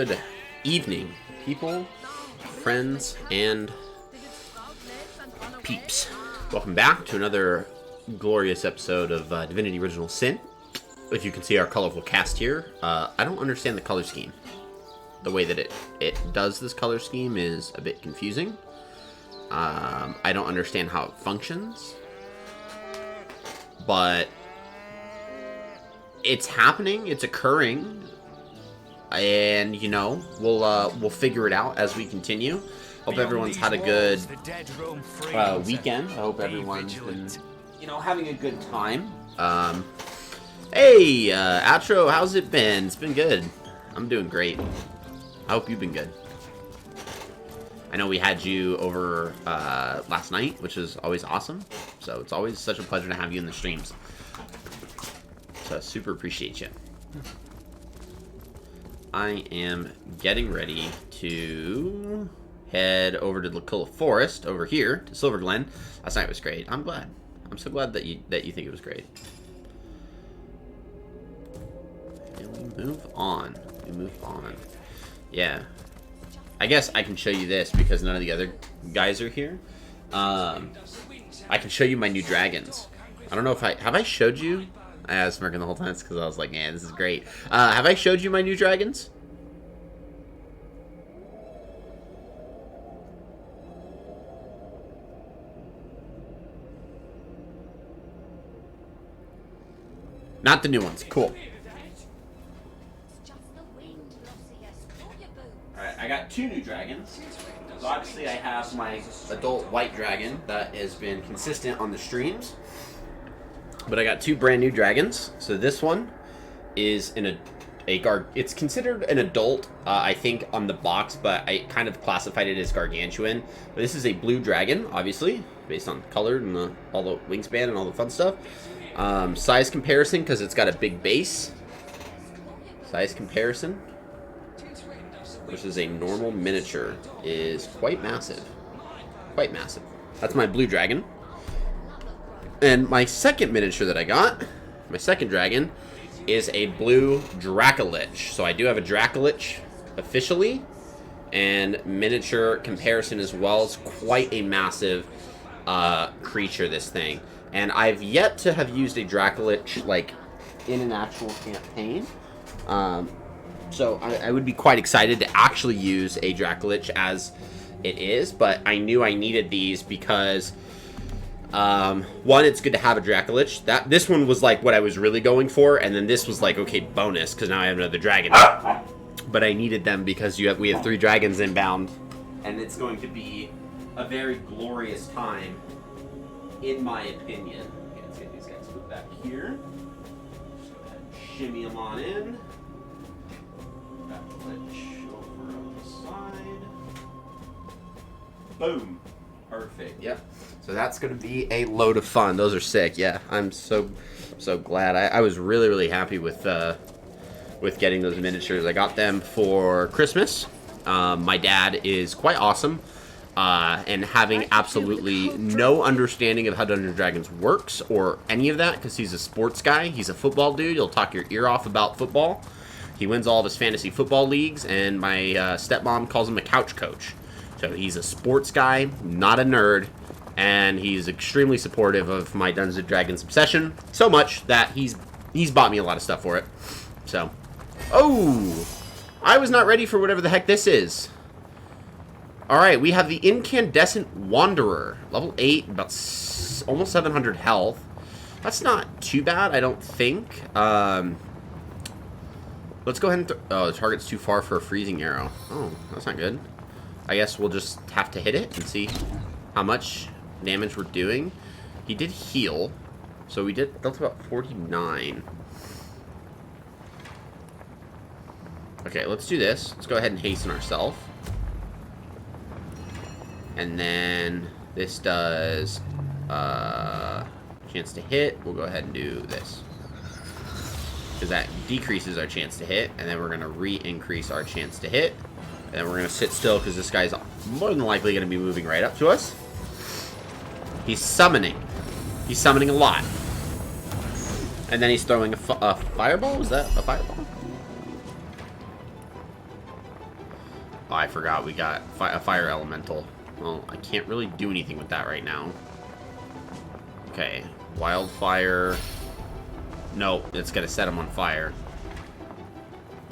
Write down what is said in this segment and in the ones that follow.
Good evening, people, friends, and peeps. Welcome back to another glorious episode of Divinity Original Sin. If you can see our colorful cast here, I don't understand the color scheme. The way that it does this color scheme is a bit confusing. I don't understand how it functions. But it's happening, it's occurring. And, you know, we'll figure it out as we continue. Hope everyone's had a good weekend. I hope everyone's been, you know, having a good time. Hey, Atro, how's it been? It's been good. I'm doing great. I hope you've been good. I know we had you over last night, which is always awesome. So it's always such a pleasure to have you in the streams. So super appreciate you. I am getting ready to head over to Lakula Forest over here to Silver Glen. Last night was great. I'm glad. I'm so glad that you think it was great. And we move on. Yeah. I guess I can show you this because none of the other guys are here. I can show you my new dragons. I don't know if have I showed you? I was smirking the whole time. It's because I was like, man, this is great. Have I showed you my new dragons? Not the new ones. Cool. Alright, I got two new dragons. So obviously I have my adult white dragon that has been consistent on the streams. But I got two brand new dragons. So this one is it's considered an adult, I think, on the box, but I kind of classified it as gargantuan. But this is a blue dragon, obviously, based on color and all the wingspan and all the fun stuff. Size comparison, because it's got a big base. Size comparison versus a normal miniature is quite massive. Quite massive. That's my blue dragon. And my second miniature that I got, my second dragon, is a blue Dracolich. So I do have a Dracolich officially, and miniature comparison as well. It's quite a massive creature, this thing. And I've yet to have used a Dracolich, like, in an actual campaign. So I would be quite excited to actually use a Dracolich as it is, but I knew I needed these because... one, it's good to have a Dracolich. This one was like what I was really going for, and then this was like, okay, bonus, because now I have another dragon. But I needed them because we have 3 dragons inbound, and it's going to be a very glorious time, in my opinion. Okay, let's get these guys put back here. Just go ahead and shimmy them on in. Dracolich over on the side. Boom. Perfect. Yep. So that's going to be a load of fun. Those are sick. Yeah, I'm so glad. I was really happy with getting those miniatures. I got them for Christmas. My dad is quite awesome, and having absolutely no understanding of how Dungeons & Dragons works or any of that, because he's a sports guy. He's a football dude. He'll talk your ear off about football. He wins all of his fantasy football leagues, and my stepmom calls him a couch coach. So he's a sports guy, not a nerd, and he's extremely supportive of my Dungeons & Dragons obsession, so much that he's bought me a lot of stuff for it. So, oh, I was not ready for whatever the heck this is. Alright, we have the Incandescent Wanderer, level 8, about almost 700 health. That's not too bad, I don't think. Let's go ahead and oh, the target's too far for a freezing arrow. Oh, that's not good. I guess we'll just have to hit it and see how much damage we're doing. He did heal, so that's about 49. Okay, let's do this. Let's go ahead and hasten ourselves. And then this does chance to hit. We'll go ahead and do this, because that decreases our chance to hit, and then we're going to re-increase our chance to hit. And we're going to sit still because this guy's more than likely going to be moving right up to us. He's summoning. He's summoning a lot. And then he's throwing a fireball? Was that a fireball? Oh, I forgot we got a fire elemental. Well, I can't really do anything with that right now. Okay, wildfire. No, it's gonna set him on fire.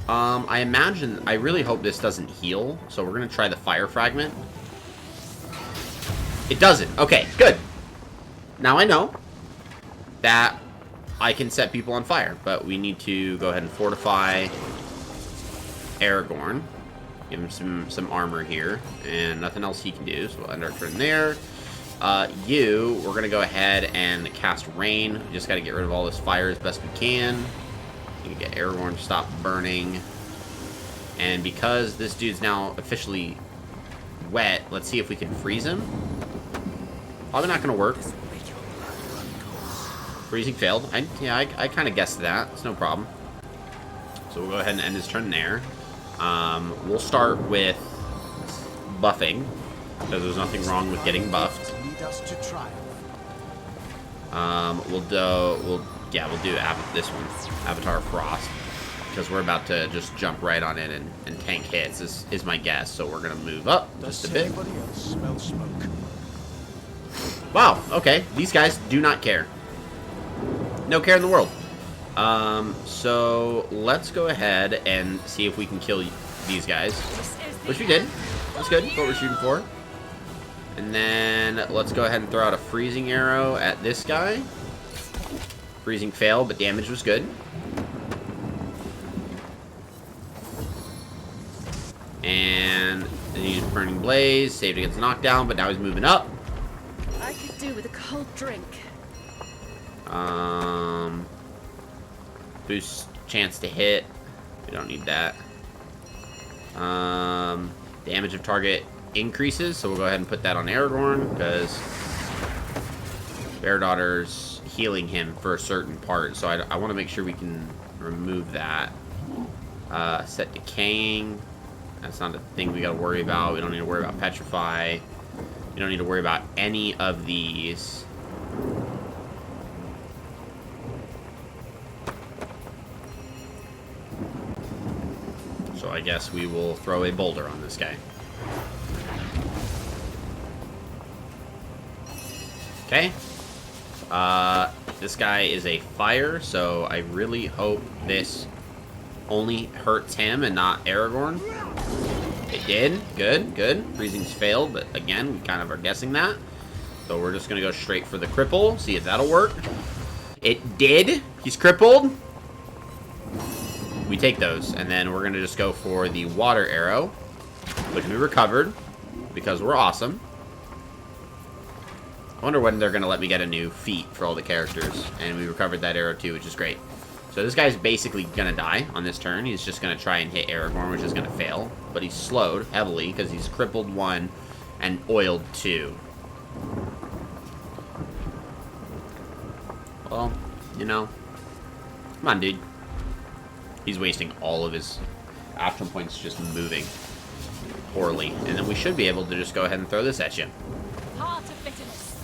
I imagine, I really hope this doesn't heal, so we're gonna try the fire fragment. It doesn't. Okay, good. Now I know that I can set people on fire, but we need to go ahead and fortify Aragorn. Give him some armor here, and nothing else he can do, so we'll end our turn there. We're going to go ahead and cast Rain. We just got to get rid of all this fire as best we can. You can get Aragorn to stop burning. And because this dude's now officially wet, let's see if we can freeze him. Probably not going to work. Freezing failed. I kind of guessed that. It's no problem. So we'll go ahead and end his turn there. We'll start with buffing, because there's nothing wrong with getting buffed. We'll do this one, Avatar Frost, because we're about to just jump right on it and tank hits is my guess. So we're gonna move up just a bit. Wow. Okay, these guys do not care. No care in the world. So let's go ahead and see if we can kill these guys, which we did. That's good. That's what we're shooting for. And then let's go ahead and throw out a freezing arrow at this guy. Freezing failed, but damage was good. And then he used Burning Blaze, saved against knockdown, but now he's moving up. I could do with a cold drink. Boost chance to hit. We don't need that. Damage of target increases, so we'll go ahead and put that on Aragorn, because Bear Daughter's healing him for a certain part, so I want to make sure we can remove that. Set Decaying. That's not a thing we got to worry about. We don't need to worry about Petrify. We don't need to worry about any of these. So I guess we will throw a boulder on this guy. Okay. This guy is a fire, so I really hope this only hurts him and not Aragorn. It did. Good, good. Freezing's failed, but again, we kind of are guessing that. So we're just going to go straight for the cripple, see if that'll work. It did. He's crippled. We take those, and then we're going to just go for the water arrow, which we recovered, because we're awesome. I wonder when they're going to let me get a new feat for all the characters, and we recovered that arrow too, which is great. So this guy's basically going to die on this turn. He's just going to try and hit Aragorn, which is going to fail, but he's slowed heavily, because he's crippled 1 and oiled 2. Well, you know, come on, dude. He's wasting all of his action points just moving poorly. And then we should be able to just go ahead and throw this at you. Heart of bitterness.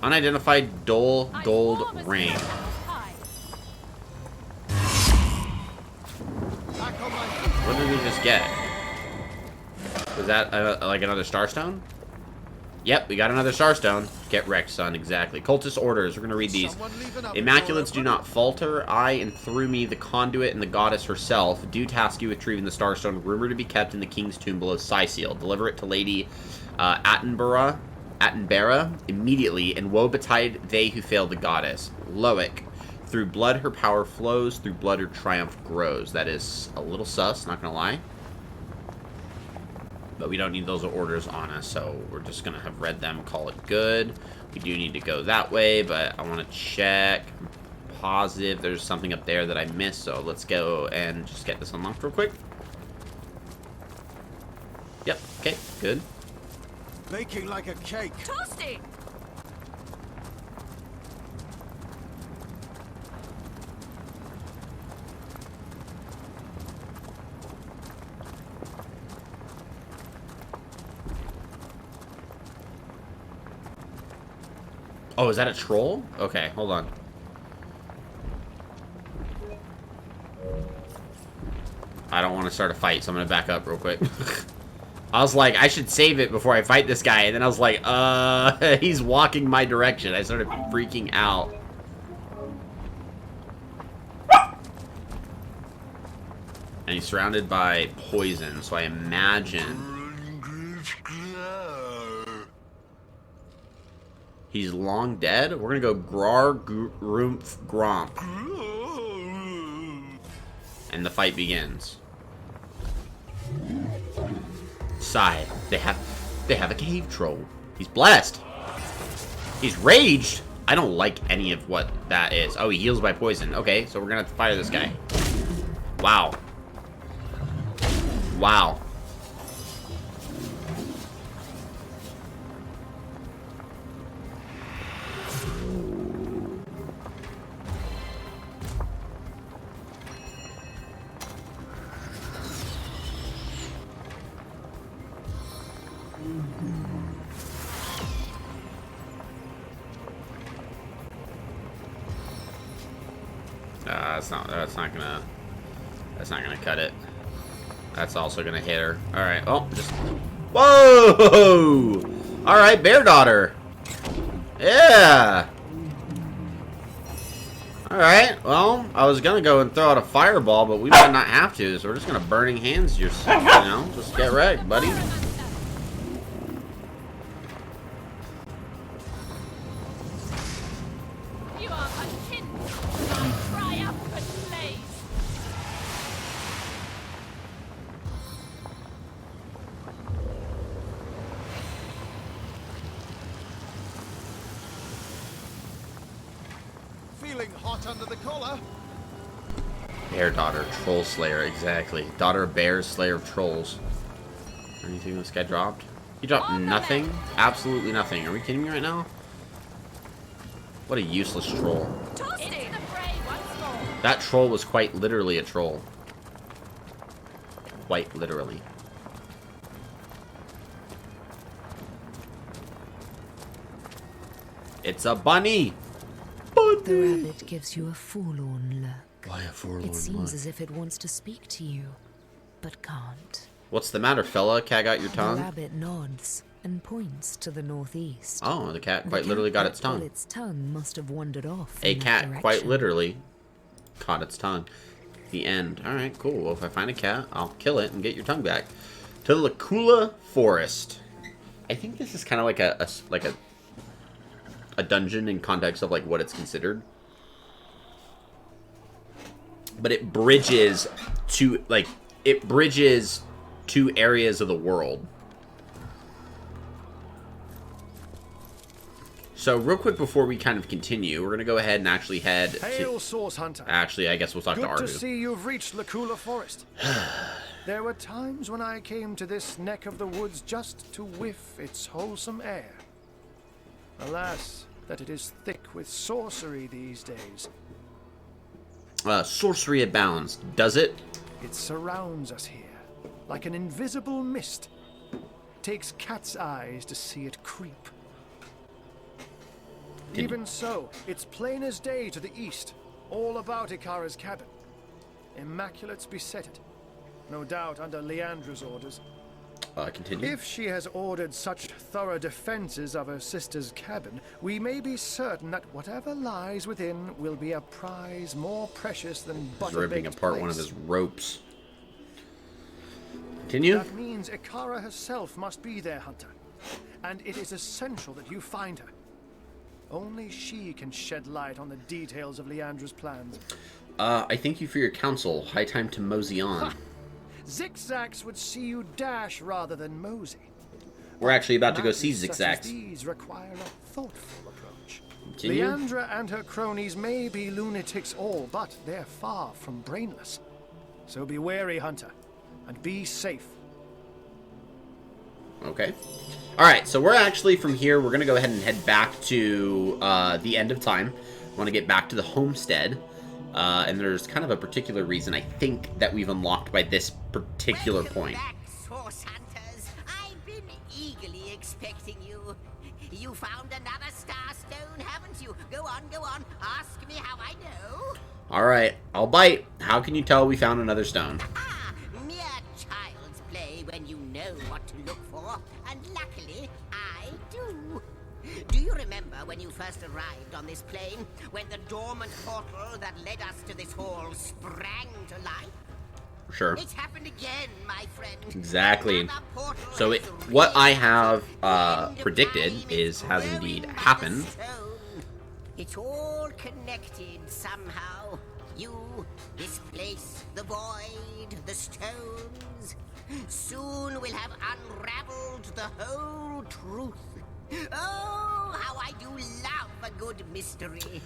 Unidentified dull gold ring. What did we just get? Was that like another Starstone? Yep, we got another Starstone. Get wrecked, son. Exactly. Cultist orders. We're going to read these. Immaculates do not falter. I and through me, the conduit and the goddess herself, do task you with retrieving the Starstone, rumored to be kept in the king's tomb below Scythiel. Deliver it to Lady Attenborough immediately, and woe betide they who fail the goddess. Loic. Through blood her power flows, through blood her triumph grows. That is a little sus, not going to lie. But we don't need those orders on us, so we're just going to have read them, call it good. We do need to go that way, but I want to check. I'm positive there's something up there that I missed, so let's go and just get this unlocked real quick. Yep, okay, good. Baking like a cake. Toasting! Oh, is that a troll? Okay, hold on. I don't want to start a fight, so I'm going to back up real quick. I was like, I should save it before I fight this guy. And then I was like, he's walking my direction. I started freaking out. And he's surrounded by poison, so I imagine he's long dead. We're gonna go Grar Grumpf Gromp. And the fight begins. Sigh. They have a cave troll. He's blessed. He's raged. I don't like any of what that is. Oh, he heals by poison. Okay, so we're gonna have to fire this guy. Wow. Wow. That's not gonna cut it. That's also gonna hit her. All right. Oh, just whoa! All right, bear daughter. Yeah. All right. Well, I was gonna go and throw out a fireball, but we might not have to. So we're just gonna burning hands. Just just get wrecked, buddy. You are akin to my triumphant blaze. Feeling hot under the collar? Bear daughter, troll slayer, exactly. Daughter of bears, slayer of trolls. Anything this guy dropped? He dropped nothing? Absolutely nothing. Are we kidding me right now? What a useless troll. Into the fray once more. That troll was quite literally a troll. Quite literally. It's a bunny! The rabbit gives you a forlorn look. Why a forlorn It seems look? as if it wants to speak to you, but can't. What's the matter, fella? Cat got your The tongue? rabbit nods and points to the northeast. Oh, the cat The quite literally cat got its that tongue. pulled its tongue must have wandered off. A in that cat quite direction. literally caught its tongue. The end. Alright, cool. Well, if I find a cat, I'll kill it and get your tongue back. To the Lakula Forest. I think this is kind of like a dungeon in context of like what it's considered. But it bridges two areas of the world. So real quick before we kind of continue, we're gonna go ahead and actually head Hail, to. Source Hunter. Actually, I guess we'll talk to Good to Ardu. see you've reached Lakula Forest. There were times when I came to this neck of the woods just to whiff its wholesome air. Alas, that it is thick with sorcery these days. Sorcery abounds. Does it? It surrounds us here, like an invisible mist. Takes cat's eyes to see it creep. Even so, it's plain as day to the east, all about Ikara's cabin. Immaculate's beset it, no doubt under Leandra's orders. Continue. If she has ordered such thorough defenses of her sister's cabin, we may be certain that whatever lies within will be a prize more precious than He's butter ripping baked apart one of place. his ropes. Continue. That means Ikara herself must be there, Hunter. And it is essential that you find her. Only she can shed light on the details of Leandra's plans. I thank you for your counsel. High time to mosey on. Zigzags would see you dash rather than mosey. We're actually about to go see Matters such as Zigzags. These require a thoughtful approach. Continue. Leandra and her cronies may be lunatics all, but they're far from brainless. So be wary, Hunter, and be safe. Okay. Alright, so we're actually from here, we're going to go ahead and head back to the end of time. I want to get back to the homestead. And there's kind of a particular reason I think that we've unlocked by this particular point. Welcome back, Source Hunters. I've been eagerly expecting you. You found another star stone, haven't you? Go on. Ask me how I know. Alright, I'll bite. How can you tell we found another stone? Ah, know what to look for, and luckily, I do. Do you remember when you first arrived on this plane, when the dormant portal that led us to this hall sprang to life? Sure. It's happened again, my friend. Exactly. Another portal So has what I reopened, have and predicted time is has growing indeed by the happened. stone. It's all connected somehow. You, this place, the void, the stones. Soon we'll have unraveled the whole truth. Oh, how I do love a good mystery.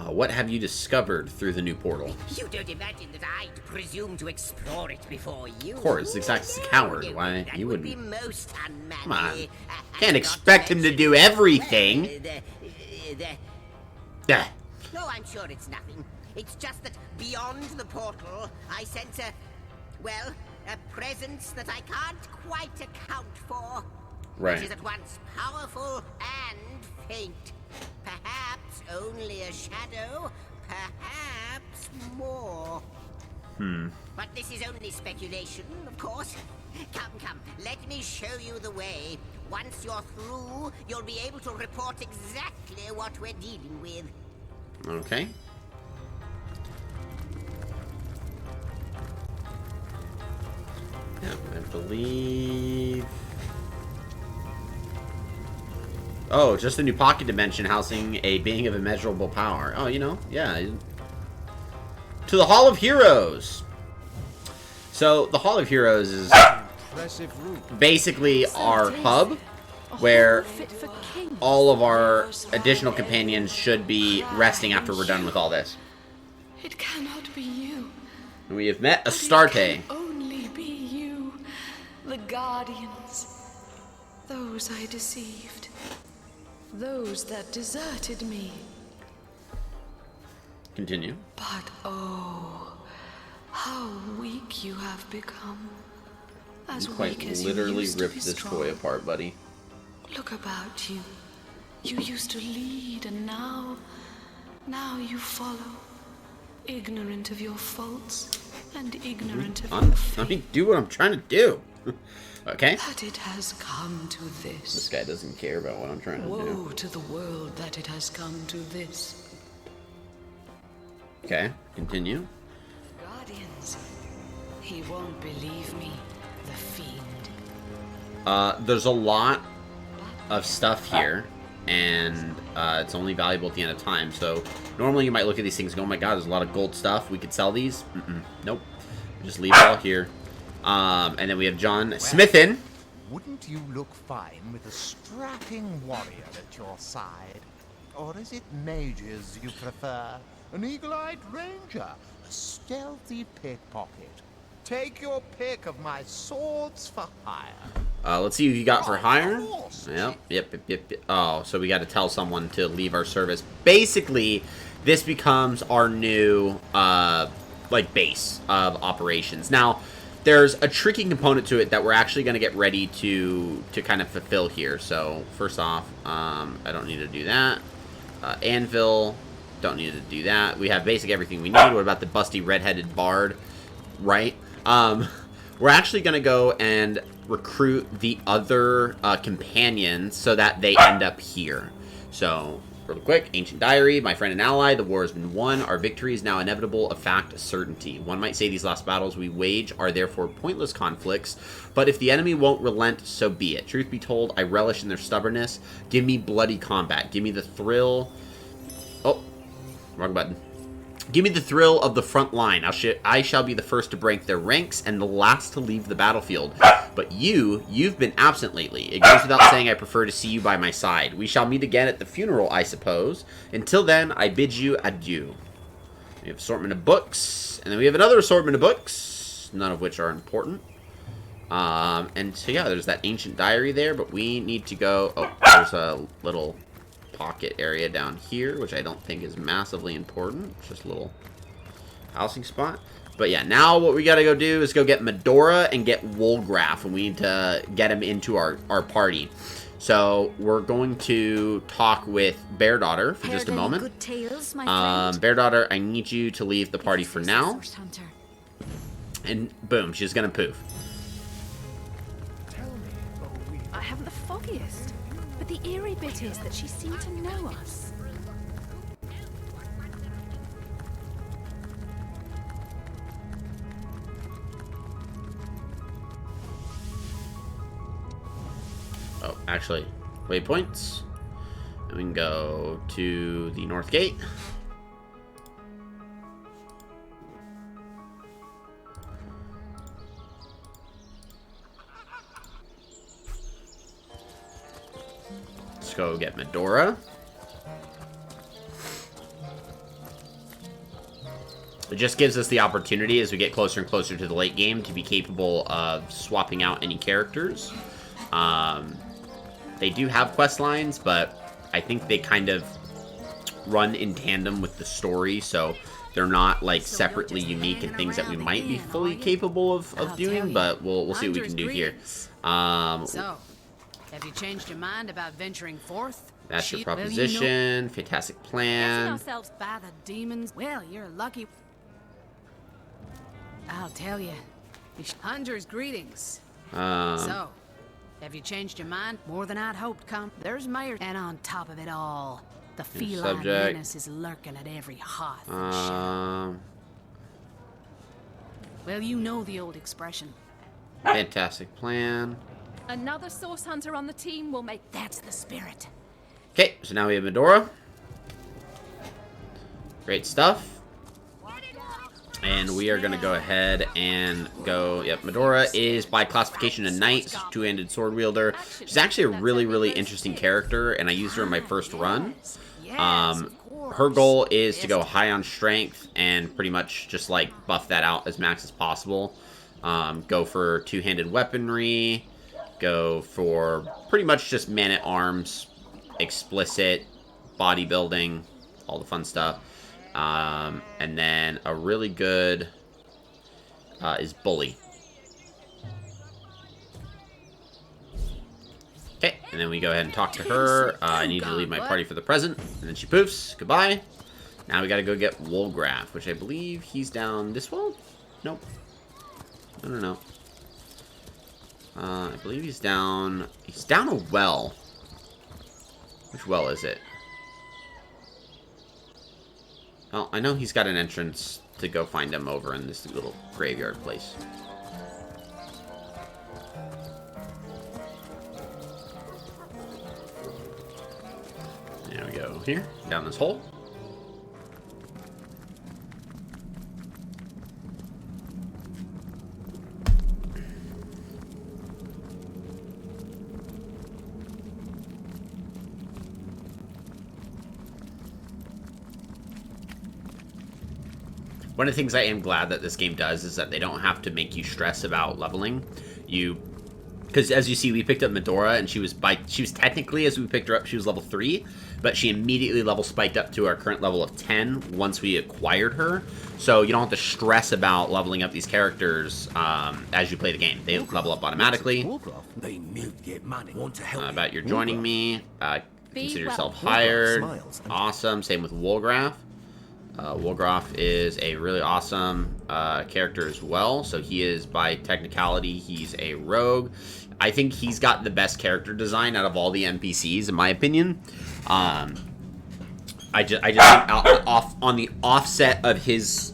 What have you discovered through the new portal? You don't imagine that I'd presume to explore it before you? Of course, exactly. He's a coward. No, Why that you would wouldn't? be most unmanly. Come on. And Can't not expect him to mention- do everything. the- Yeah. No, I'm sure it's nothing. It's just that beyond the portal, I sense a presence that I can't quite account for. Right. Which is at once powerful and faint. Perhaps only a shadow, perhaps more. But this is only speculation, of course. Come, let me show you the way. Once you're through, you'll be able to report exactly what we're dealing with. Okay. Yeah, I believe. Oh, just a new pocket dimension housing a being of immeasurable power. Oh, you know, yeah. To the Hall of Heroes. So, the Hall of Heroes is Impressive route. basically our hub where all of our additional companions should be resting after we're done with all this. It cannot be you. And we have met It Astarte. can only be you. The Guardians. Those I deceived. Those that deserted me. Continue. But oh, how weak you have become. As You quite weak as literally you used to ripped be this strong. toy apart, buddy. Look about you. You used to lead, and now you follow. Ignorant of your faults, and ignorant of your Let me fate. do what I'm trying to do. Okay? That it has come to This this. guy doesn't care about what I'm trying to do. Woe to the world that it has come to this. Okay, continue. Guardians, he won't believe me, the fiend. There's a lot of stuff here, and it's only valuable at the end of time. So normally you might look at these things and go, oh my god, there's a lot of gold stuff. We could sell these. Nope. Just leave it all here. And then we have John Smithin. Wouldn't you look fine with a strapping warrior at your side? Or is it mages you prefer? An eagle-eyed ranger? A stealthy pickpocket? Take your pick of my swords for hire. Let's see who you got for hire. Of course. Yep. Oh, so we got to tell someone to leave our service. Basically, this becomes our new, base of operations. Now, there's a tricky component to it that we're actually going to get ready to kind of fulfill here. So, first off, I don't need to do that. Anvil, don't need to do that. We have basic everything we need. What about the busty redheaded bard? Right? We're actually going to go and recruit the other companions so that they end up here. So, real quick, Ancient Diary, my friend and ally, the war has been won. Our victory is now inevitable, a fact, a certainty. One might say these last battles we wage are therefore pointless conflicts, but if the enemy won't relent, so be it. Truth be told, I relish in their stubbornness. Give me bloody combat. Give me the thrill... Oh, wrong button. Give me the thrill of the front line. I shall be the first to break their ranks and the last to leave the battlefield. But you've been absent lately. It goes without saying I prefer to see you by my side. We shall meet again at the funeral, I suppose. Until then, I bid you adieu. We have assortment of books, and then we have another assortment of books, none of which are important. And so yeah, there's that Ancient Diary there, but we need to go... Oh, there's a little pocket area down here, which I don't think is massively important. It's just a little housing spot. But yeah, now what we gotta go do is go get Medora and get Wolgraf, and we need to get him into our party. So we're going to talk with Bear Daughter for just a moment. Good tales, my friend. Bear Daughter, I need you to leave the party for now. Hunter. And boom, she's gonna poof. Tell foggiest. But the eerie bit is that she seemed to know us. Oh, actually, waypoints. And we can go to the north gate. Let's go get Medora. It just gives us the opportunity as we get closer and closer to the late game to be capable of swapping out any characters. They do have quest lines, but I think they kind of run in tandem with the story, so they're not like separately unique and things that we might be fully capable of doing, but we'll see what we can do here. So, have you changed your mind about venturing forth? That's your proposition. Fantastic plan. Ourselves by the demons. Well, you're lucky. I'll tell you. Hunter's greetings. So, have you changed your mind? More than I'd hoped, There's Mayor. And on top of it all, the feline menace is lurking at every hearth and shadow. Well, you know the old expression. Fantastic plan. Another source hunter on the team will make... That's the spirit. Okay, so now we have Medora. Great stuff. And we are going to go ahead and go... Yep, Medora is by classification a knight, so two-handed sword wielder. She's actually a really, really interesting character, and I used her in my first run. Her goal is to go high on strength and pretty much just like buff that out as max as possible. Go for two-handed weaponry. Go for pretty much just man-at-arms, explicit, bodybuilding, all the fun stuff. And then a really good is bully. Okay, and then we go ahead and talk to her. I need to leave my party for the present. And then she poofs. Goodbye. Now we gotta go get Wolgraf, which I believe he's down this well? Nope. I don't know. I believe he's down a well. Which well is it? Well, I know he's got an entrance to go find him over in this little graveyard place. There we go. Here, down this hole. One of the things I am glad that this game does is that they don't have to make you stress about leveling. Because as you see, we picked up Medora, and she was technically, as we picked her up, she was level 3, but she immediately level spiked up to our current level of 10 once we acquired her. So you don't have to stress about leveling up these characters as you play the game. They level up automatically. About your joining me. Consider yourself hired. Awesome. Same with Wolgraf. Wolgraf is a really awesome character as well. So he is, by technicality, he's a rogue. I think he's got the best character design out of all the NPCs, in my opinion. I just think on the offset of his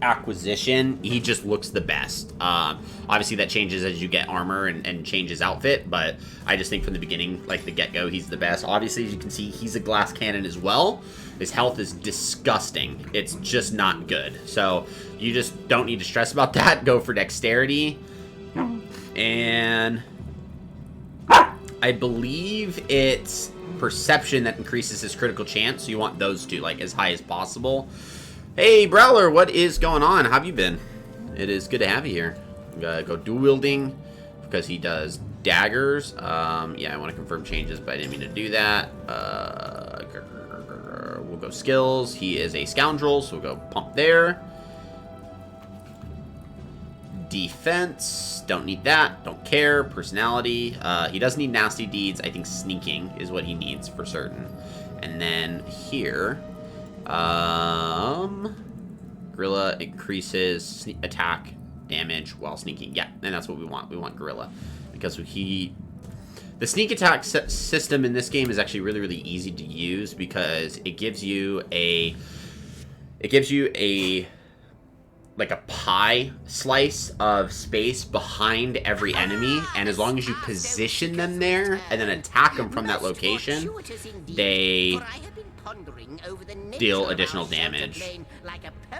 acquisition, he just looks the best. Obviously, that changes as you get armor and change his outfit, but I just think from the beginning, like the get-go, he's the best. Obviously, as you can see, he's a glass cannon as well. His health is disgusting. It's just not good. So you just don't need to stress about that. Go for dexterity. And I believe it's perception that increases his critical chance. So you want those two like as high as possible. Hey, Brawler, what is going on? How have you been? It is good to have you here. I'm gonna go dual wielding because he does daggers. Yeah, I want to confirm changes, but I didn't mean to do that. We'll go skills. He is a scoundrel, so we'll go pump there. Defense, don't need that, don't care. Personality, he does need nasty deeds. I think sneaking is what he needs for certain. And then here, Gorilla increases attack damage while sneaking. Yeah, and that's what we want. We want Gorilla because The sneak attack system in this game is actually really, really easy to use because it gives you a like a pie slice of space behind every enemy, and as long as you position them there and then attack them from that location, they deal additional damage.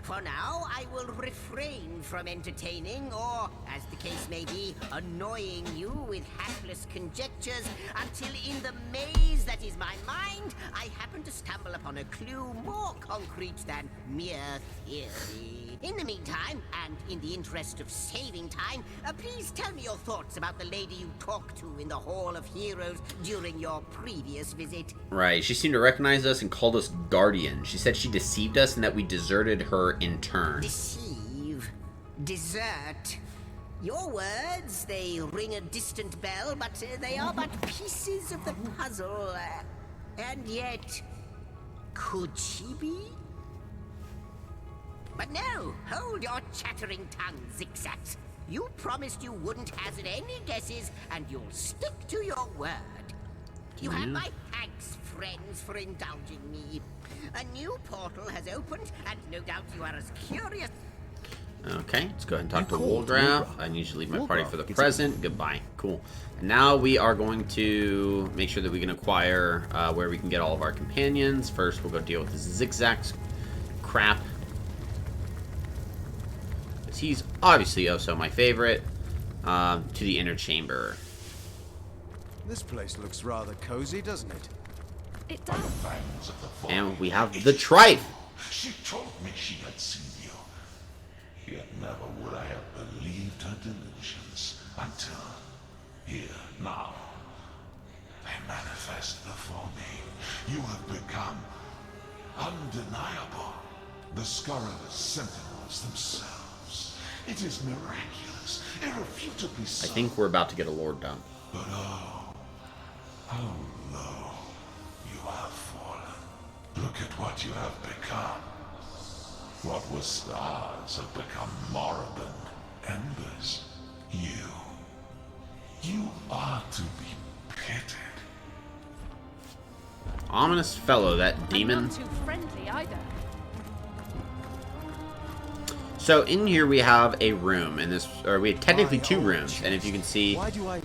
For now, I will refrain from entertaining, or, as the case may be, annoying you with hapless conjectures until in the maze that is my mind, I happen to stumble upon a clue more concrete than mere theory. In the meantime, and in the interest of saving time, please tell me your thoughts about the lady you talked to in the Hall of Heroes during your previous visit. Right, she seemed to recognize us and called us guardians. She said she deceived us and that we deserted her in turn. Deceive. Desert. Your words, they ring a distant bell, but they are but pieces of the puzzle. And yet, could she be? But no, hold your chattering tongue, zigzags. You promised you wouldn't hazard any guesses, and you'll stick to your word. You have my thanks, friends, for indulging me. A new portal has opened, and no doubt you are as curious. Okay, let's go ahead and talk to Woldrath. I need to leave my party for the present. Goodbye. Cool. And now we are going to make sure that we can acquire where we can get all of our companions. First, we'll go deal with this zigzags crap. He's obviously also my favorite. To the inner chamber. This place looks rather cozy, doesn't it? It does. And we have the Trife. She told me she had seen you. Yet never would I have believed her delusions until here, now. They manifest before me. You have become undeniable. The scurrilous sentinels themselves. It is miraculous, irrefutably so. I think we're about to get a lord dump. But oh, how low you have fallen. Look at what you have become. What were stars have become moribund embers. You are to be pitied. Ominous fellow, that demon. I'm not too friendly either. So in here we have a room, and this, or we have technically two rooms, and if you can see, Why do I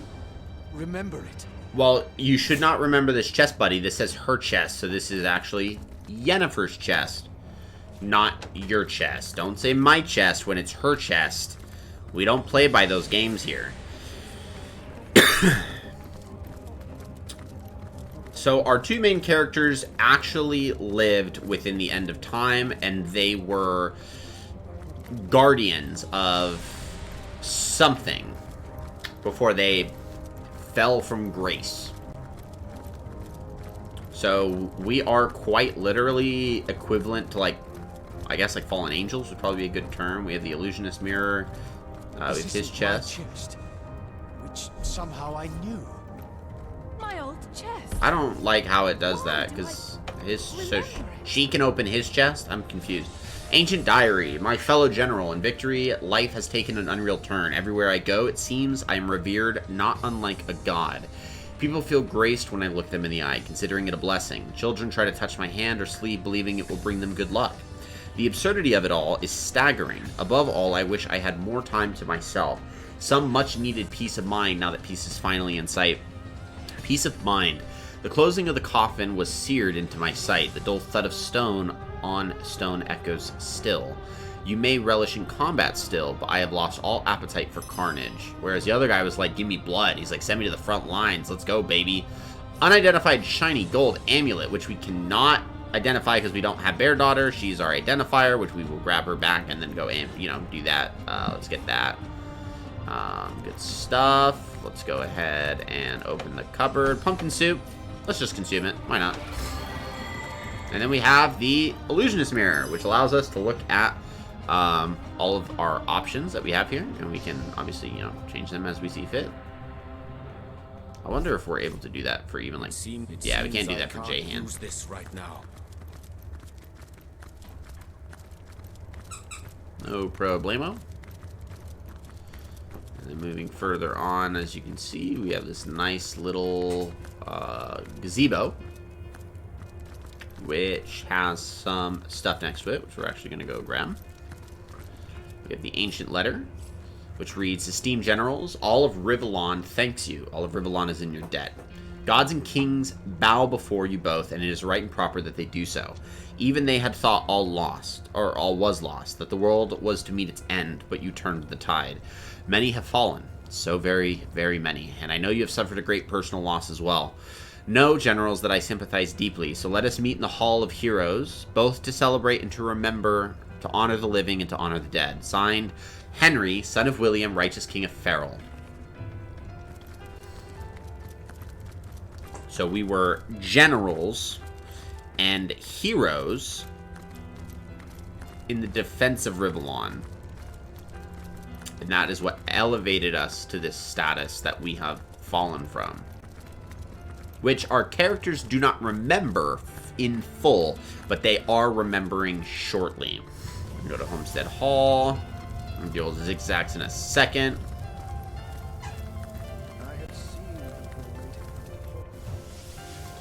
remember it? well, you should not remember this chest, buddy. This says her chest, so this is actually Yennefer's chest, not your chest. Don't say my chest when it's her chest. We don't play by those games here. So our two main characters actually lived within the end of time, and they were guardians of something before they fell from grace. So we are quite literally equivalent to, like, I guess like fallen angels would probably be a good term. We have the illusionist mirror with his chest. Which somehow I knew. My old chest. I don't like how it does that, because so she can open his chest. I'm confused. Ancient diary. My fellow general, in victory, life has taken an unreal turn. Everywhere I go, it seems I am revered, not unlike a god. People feel graced when I look them in the eye, considering it a blessing. Children try to touch my hand or sleeve, believing it will bring them good luck. The absurdity of it all is staggering. Above all, I wish I had more time to myself. Some much-needed peace of mind now that peace is finally in sight. Peace of mind. The closing of the coffin was seared into my sight. The dull thud of stone on stone echoes still. You may relish in combat still, but I have lost all appetite for carnage. Whereas the other guy was like, give me blood. He's like, send me to the front lines. Let's go, baby. Unidentified shiny gold amulet, which we cannot identify because we don't have Bear Daughter. She's our identifier, which we will grab her back and then go and, do that. Let's get that. Good stuff. Let's go ahead and open the cupboard. Pumpkin soup. Let's just consume it. Why not? And then we have the illusionist mirror, which allows us to look at all of our options that we have here, and we can obviously, change them as we see fit. I wonder if we're able to do that for even like. Yeah, we can't do that for J-Hand. Use this right now. No problemo. And then moving further on, as you can see, we have this nice little gazebo, which has some stuff next to it, which we're actually going to go grab. We have the ancient letter, which reads, Esteemed generals, all of Rivellon thanks you. All of Rivellon is in your debt. Gods and kings bow before you both, and it is right and proper that they do so. Even they had thought all lost, or all was lost, that the world was to meet its end, but you turned the tide. Many have fallen, so very, very many, and I know you have suffered a great personal loss as well. Know, generals, that I sympathize deeply, so let us meet in the Hall of Heroes, both to celebrate and to remember, to honor the living and to honor the dead. Signed, Henry, son of William, righteous king of Ferrell. So we were generals and heroes in the defense of Rivellon. And that is what elevated us to this status that we have fallen from. Which our characters do not remember in full, but they are remembering shortly. Go to Homestead Hall. I'll deal with zigzags in a second.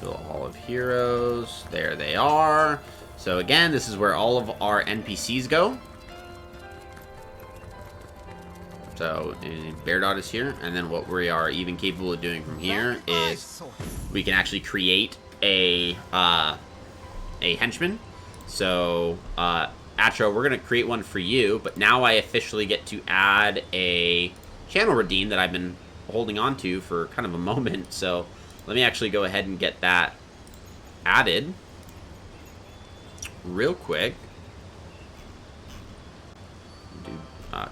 To the Hall of Heroes. There they are. So again, this is where all of our NPCs go. So Bear Dot is here, and then what we are even capable of doing from here is we can actually create a henchman. So Atro, we're gonna create one for you, but now I officially get to add a channel redeem that I've been holding on to for kind of a moment. So let me actually go ahead and get that added real quick. Do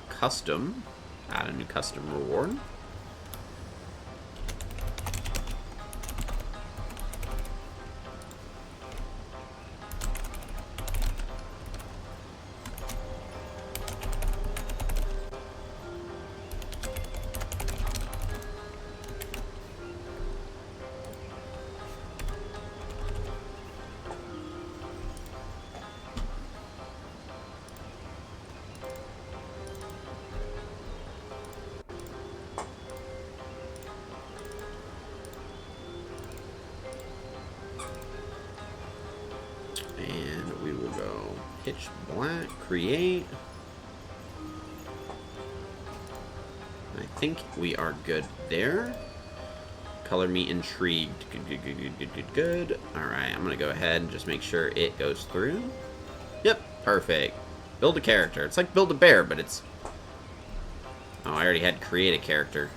custom. Add a new custom reward. And we will go pitch black, create. I think we are good there. Color me intrigued. Good. Alright, I'm going to go ahead and just make sure it goes through. Yep, perfect. Build a character. It's like build a bear, but it's... Oh, I already had create a character.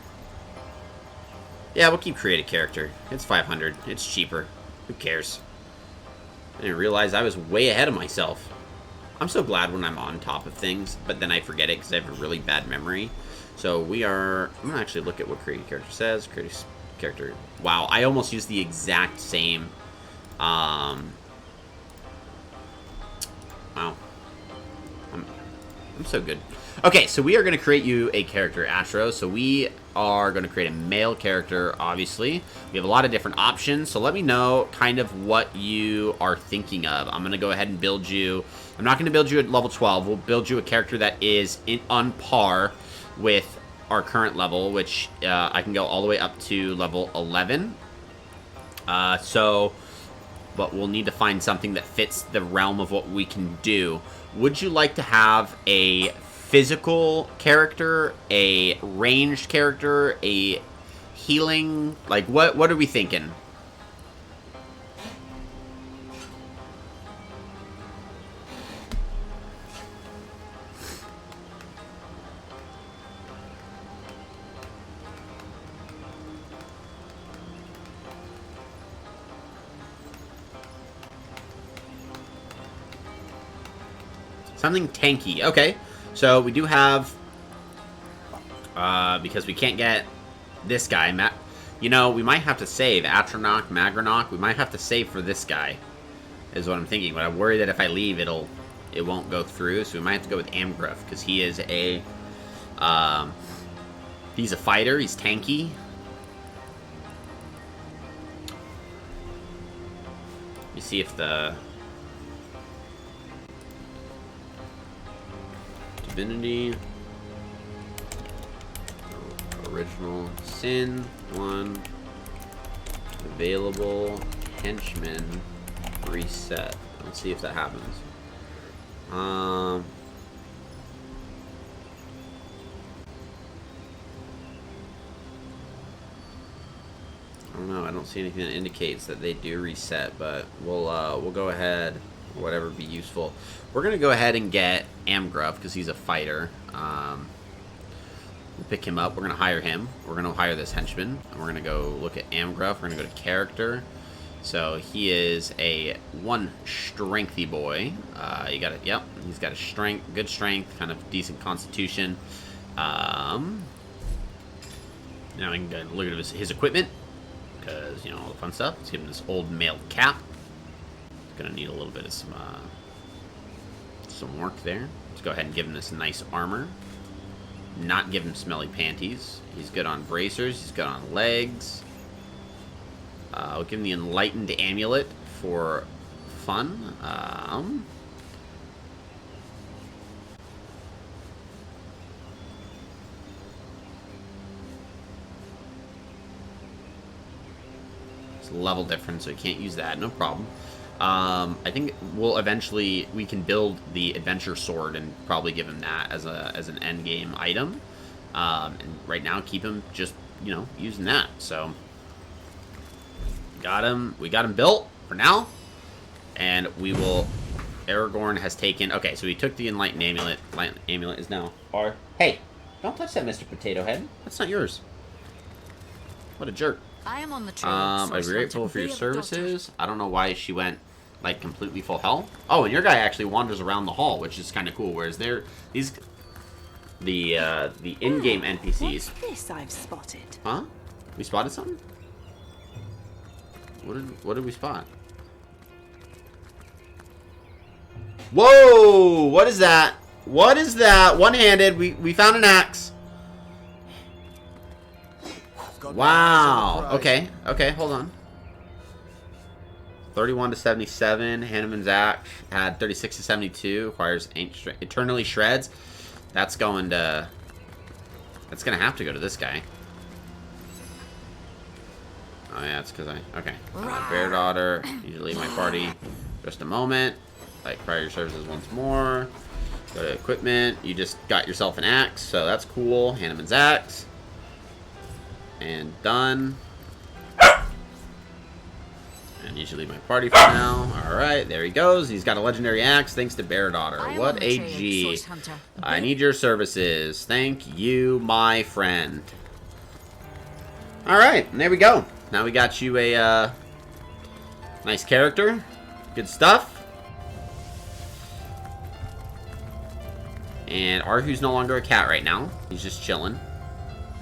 Yeah, we'll keep create a character. It's 500. It's cheaper. Who cares? I didn't realize I was way ahead of myself. I'm so glad when I'm on top of things, but then I forget it because I have a really bad memory. So we are... I'm going to actually look at what create a character says. Create a character... Wow, I almost used the exact same... Wow. I'm so good. Okay, so we are going to create you a character, Astro. So we are going to create a male character, obviously. We have a lot of different options, so let me know kind of what you are thinking of. I'm going to go ahead and build you... I'm not going to build you at level 12. We'll build you a character that is on par with our current level, which I can go all the way up to level 11. But we'll need to find something that fits the realm of what we can do. Would you like to have a physical character, a ranged character, a healing? Like, what are we thinking? Something tanky. Okay. So we do have... because we can't get this guy. You know, we might have to save Atronach, Magranach. We might have to save for this guy. Is what I'm thinking. But I worry that if I leave, it won't go through. So we might have to go with Amgruff. Because he is a... he's a fighter. He's tanky. Let me see if the... Divinity. Original Sin 1. Available henchman reset. Let's see if that happens. I don't know. I don't see anything that indicates that they do reset, but we'll go ahead. Whatever be useful. We're gonna go ahead and get Amgruff because he's a fighter. We'll pick him up. We're gonna hire him. We're gonna hire this henchman. And we're gonna go look at Amgruff. We're gonna go to character. So he is a 1 strengthy boy. You got it. Yep, he's got a strength, good strength, kind of decent constitution. Now we can go look at his equipment because all the fun stuff. Let's give him this old mailed cap. It's gonna need a little bit of some work there. Let's go ahead and give him this nice armor. Not give him smelly panties. He's good on bracers. He's good on legs. We'll give him the Enlightened Amulet for fun. It's a level difference, so you can't use that. No problem. I think we can build the Adventure Sword and probably give him that as an end game item. And right now, keep him just using that. So. We got him built for now, and we will. Aragorn has taken. Okay, so he took the Enlightened Amulet. Enlightened Amulet is now our. Hey, don't touch that, Mr. Potato Head. That's not yours. What a jerk. I am on the trail. I'm grateful for your services. I don't know why she went like completely full health. Oh, and your guy actually wanders around the hall, which is kind of cool. Whereas the in-game NPCs. What's this I've spotted? Huh? We spotted something? What did we spot? Whoa! What is that? What is that? One-handed. We found an axe. Wow. Okay. Okay. Hold on. 31 to 77. Hanneman's axe had 36 to 72. Requires eternally shreds. That's going to. That's gonna have to go to this guy. Oh yeah, it's because okay. Bear Daughter, you need to leave my party. Just a moment. Like prior services once more. Go to equipment. You just got yourself an axe, so that's cool. Hanneman's axe. And done. And you should leave my party for now. Alright, there he goes. He's got a legendary axe thanks to Bear Daughter. What a G. I need your services. Thank you, my friend. Alright, there we go. Now we got you a nice character. Good stuff. And Arhu's no longer a cat right now. He's just chilling.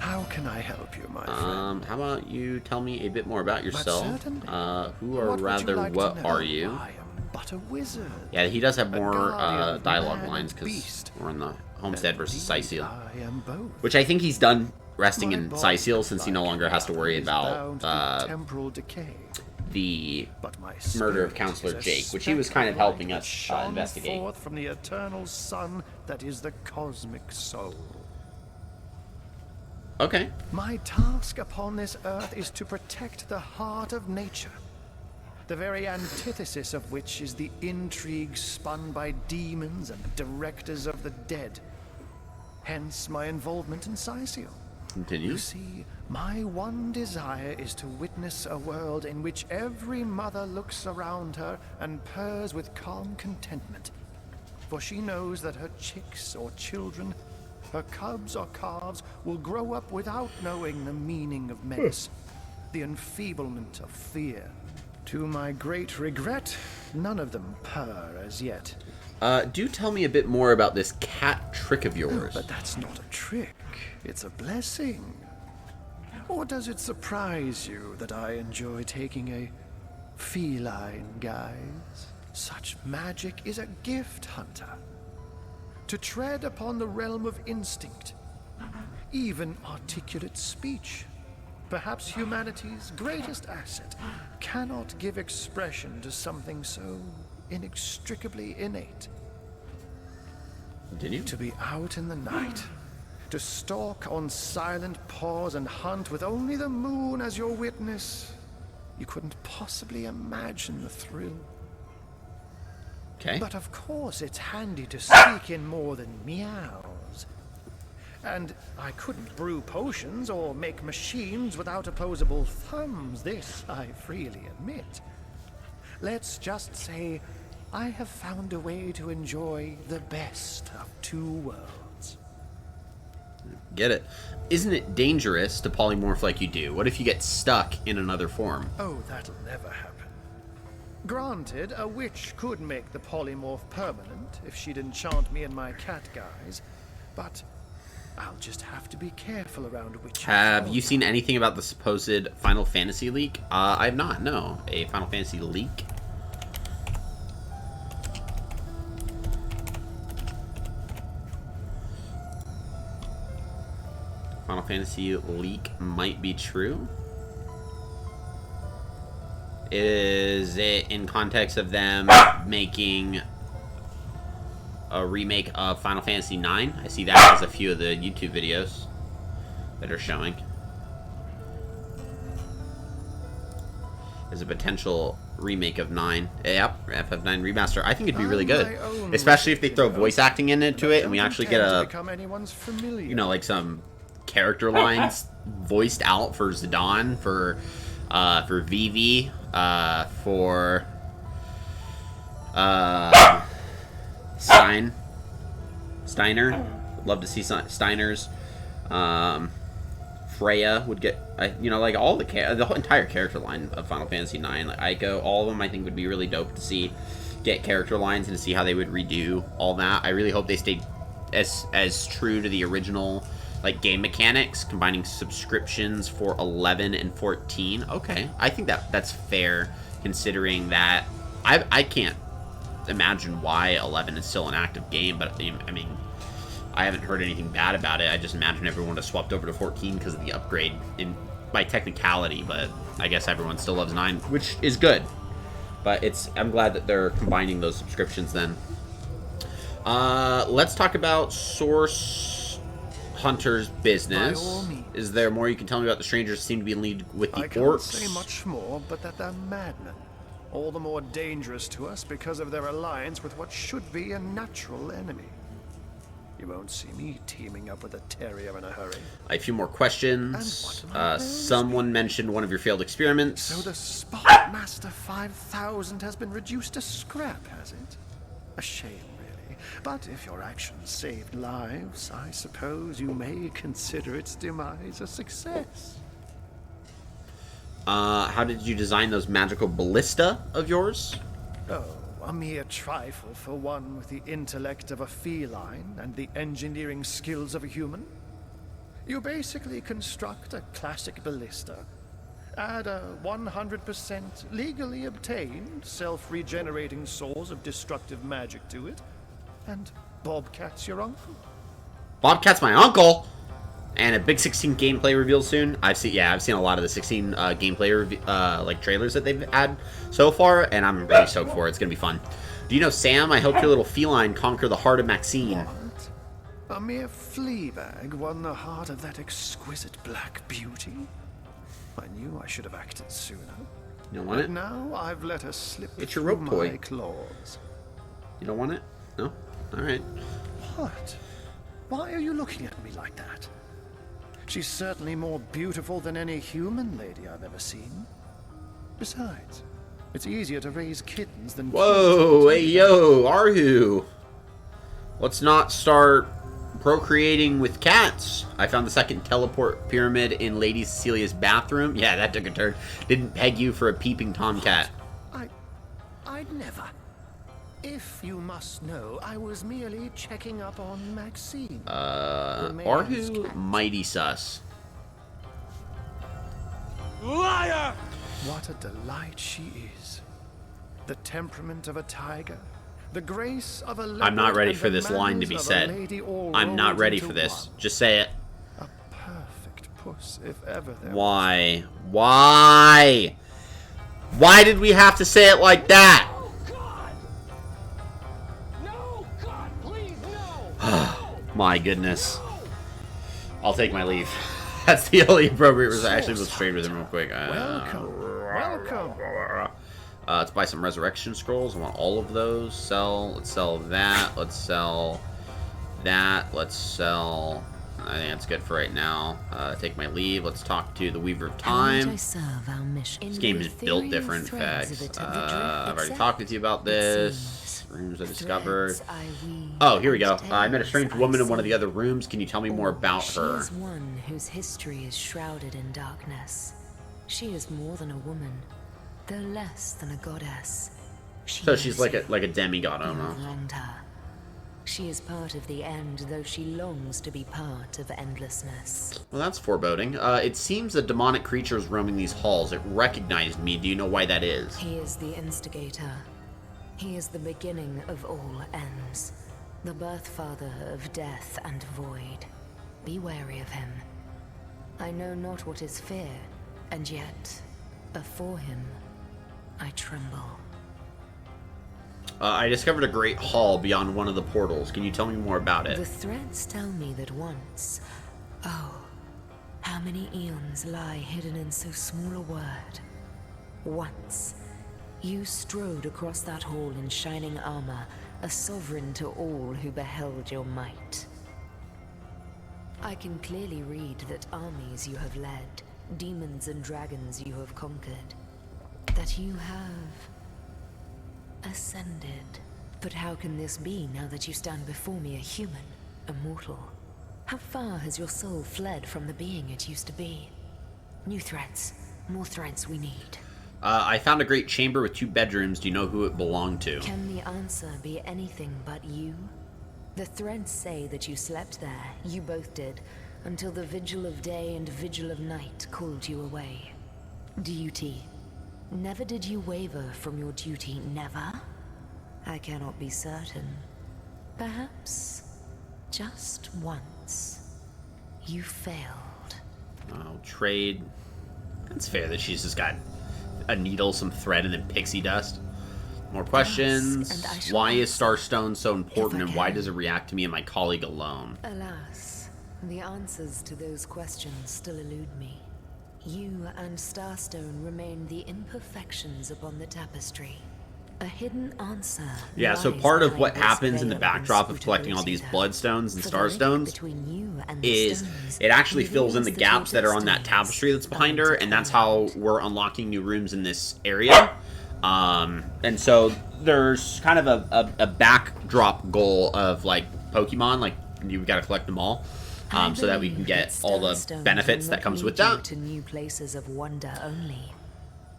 How can I help you, my friend? How about you tell me a bit more about yourself? Who or What rather, like what to know? are you? I am but a wizard. Yeah, he does have more guardian, dialogue man lines and because beast. we're in the Homestead versus Indeed, Syceal. I am both. Which I think he's done resting My in body, Syceal since he no like longer has to worry is about bound to temporal decay. the But my murder of spirit Counselor is a Jake, which he was speck kind of light helping that us shone investigate. forth from the eternal sun that is the cosmic soul. Okay. My task upon this earth is to protect the heart of nature, the very antithesis of which is the intrigue spun by demons and directors of the dead. Hence my involvement in Syceal. Continue. You see, my one desire is to witness a world in which every mother looks around her and purrs with calm contentment, for she knows that her chicks or children, her cubs or calves, will grow up without knowing the meaning of menace, the enfeeblement of fear. To my great regret, none of them purr as yet. Do tell me a bit more about this cat trick of yours. But that's not a trick. It's a blessing. Or does it surprise you that I enjoy taking a feline guise? Such magic is a gift, Hunter. To tread upon the realm of instinct, even articulate speech, perhaps humanity's greatest asset, cannot give expression to something so inextricably innate. Continue. To be out in the night, To stalk on silent paws and hunt with only the moon as your witness. You couldn't possibly imagine the thrill. Okay. But of course it's handy to sneak in more than meows. And I couldn't brew potions or make machines without opposable thumbs. This I freely admit. Let's just say I have found a way to enjoy the best of two worlds. Get it? Isn't it dangerous to polymorph like you do? What if you get stuck in another form? Oh, that'll never happen. Granted, a witch could make the polymorph permanent if she'd enchant me in my cat guise, but I'll just have to be careful around witches. Have you seen anything about the supposed Final Fantasy leak? I have not, no. A Final Fantasy leak? Final Fantasy leak might be true. Is it in context of them making a remake of Final Fantasy IX? I see that as a few of the YouTube videos that are showing. There's a potential remake of 9. Yep, FF9 remaster. I think it'd be really good, especially if they throw voice acting into it and we actually get a, you know, like some character lines voiced out for Zidane, for Vivi, for Steiner. Love to see Steiner's. Freya would get, you know, like all the whole entire character line of Final Fantasy IX, like Aiko, all of them. I think would be really dope to see get character lines and to see how they would redo all that. I really hope they stay as true to the original like game mechanics, combining subscriptions for 11 and 14. Okay, I think that's fair, considering that I can't imagine why 11 is still an active game, but I mean, I haven't heard anything bad about it. I just imagine everyone would have swapped over to 14 because of the upgrade in by technicality, but I guess everyone still loves 9, which is good. But I'm glad that they're combining those subscriptions then. Let's talk about Source Hunter's business. Is there more you can tell me about the strangers seem to be in lead with the orcs? I can't say much more, but that they're madmen. All the more dangerous to us because of their alliance with what should be a natural enemy. You won't see me teaming up with a terrier in a hurry. A few more questions. Someone mentioned one of your failed experiments. So the Spotmaster 5000 has been reduced to scrap, has it? A shame, really. But if your actions saved lives, I suppose you may consider its demise a success. How did you design those magical ballista of yours? Oh, a mere trifle for one with the intellect of a feline and the engineering skills of a human. You basically construct a classic ballista, add a 100% legally obtained self-regenerating source of destructive magic to it, and Bobcat's your uncle. Bobcat's my uncle! And a big 16 gameplay reveal soon. I've seen a lot of the 16 gameplay like trailers that they've had so far, and I'm really stoked for it. It's gonna be fun. Do you know Sam? I hope your little feline conquer the heart of Maxine. What? A mere flea bag won the heart of that exquisite black beauty. I knew I should have acted sooner. You don't want it? Now I've let her slip it's your rope toy. My claws. You don't want it? No? All right. What? Why are you looking at me like that? She's certainly more beautiful than any human lady I've ever seen. Besides, it's easier to raise kittens than Whoa, hey yo, Arhu. Let's not start procreating with cats. I found the second teleport pyramid in Lady Cecilia's bathroom. Yeah, that took a turn. Didn't peg you for a peeping tomcat. I'd never. If you must know, I was merely checking up on Maxine. Arhu, mighty sus. Liar! What a delight she is. The temperament of a tiger, the grace of a leopard. I'm not ready for this line to be said. I'm not ready for this. Just say it. A perfect puss, if ever there Why? Why? Why did we have to say it like that? My goodness. I'll take my leave. That's the only appropriate response. Actually, let's trade with him real quick. Welcome. Let's buy some resurrection scrolls. I want all of those. Sell. Let's sell that. Let's sell that. Let's sell. I think that's good for right now. Take my leave. Let's talk to the Weaver of Time. This game is built different. Facts. I've already talked with you about this. Rooms I discovered. Oh, here we go. I met a strange woman in one of the other rooms. Can you tell me more about her? She is one whose history is shrouded in darkness. She is more than a woman, though less than a goddess. So she's like a demigod, almost. Wronged her. She is part of the end, though she longs to be part of endlessness. Well, that's foreboding. It seems a demonic creature is roaming these halls. It recognized me. Do you know why that is? He is the instigator. He is the beginning of all ends. The birth father of death and void. Be wary of him. I know not what is fear, and yet, afore him, I tremble. I discovered a great hall beyond one of the portals. Can you tell me more about it? The threads tell me that once... Oh, how many eons lie hidden in so small a word. Once, you strode across that hall in shining armor, a sovereign to all who beheld your might. I can clearly read that armies you have led, demons and dragons you have conquered, that you have ascended. But how can this be now that you stand before me a human, a mortal? How far has your soul fled from the being it used to be? New threads, more threads we need. I found a great chamber with 2 bedrooms. Do you know who it belonged to? Can the answer be anything but you? The threads say that you slept there, you both did, until the vigil of day and vigil of night called you away. Duty. Never did you waver from your duty, never? I cannot be certain. Perhaps, just once, you failed. Oh, trade. That's fair that she's just got a needle, some thread, and then pixie dust. More questions. Why is Starstone so important, and why does it react to me and my colleague alone? Alas, the answers to those questions still elude me. You and Starstone remain the imperfections upon the tapestry. A hidden answer. Yeah, so part of what happens in the backdrop of collecting all these bloodstones and starstones is it actually fills in the gaps that are on that tapestry that's behind her, and that's how we're unlocking new rooms in this area. And so there's kind of a backdrop goal of like Pokemon, like you've got to collect them all. So that we can get all the benefits that comes with that. To new places of wonder only.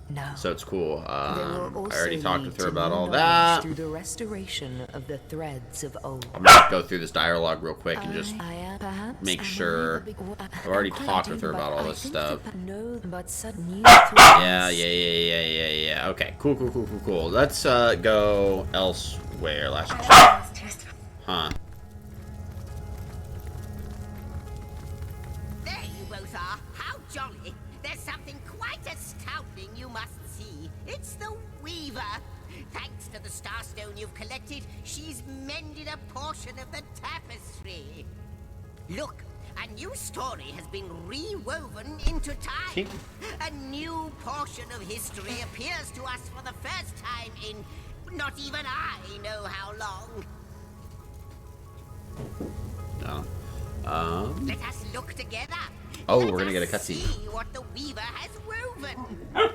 No. So it's cool. I already talked with her about all that. Through the restoration of the threads of old. I'm gonna go through this dialogue real quick and just make sure. I've already talked with her about all this stuff. Yeah. Okay, cool. Let's go elsewhere. Last check. Huh. Jolly. There's something quite astounding you must see. It's the Weaver. Thanks to the Starstone you've collected, she's mended a portion of the tapestry. Look, a new story has been rewoven into time. A new portion of history appears to us for the first time in not even I know how long. Let us look together. Oh, we're gonna get a cutscene. See what the Weaver has woven.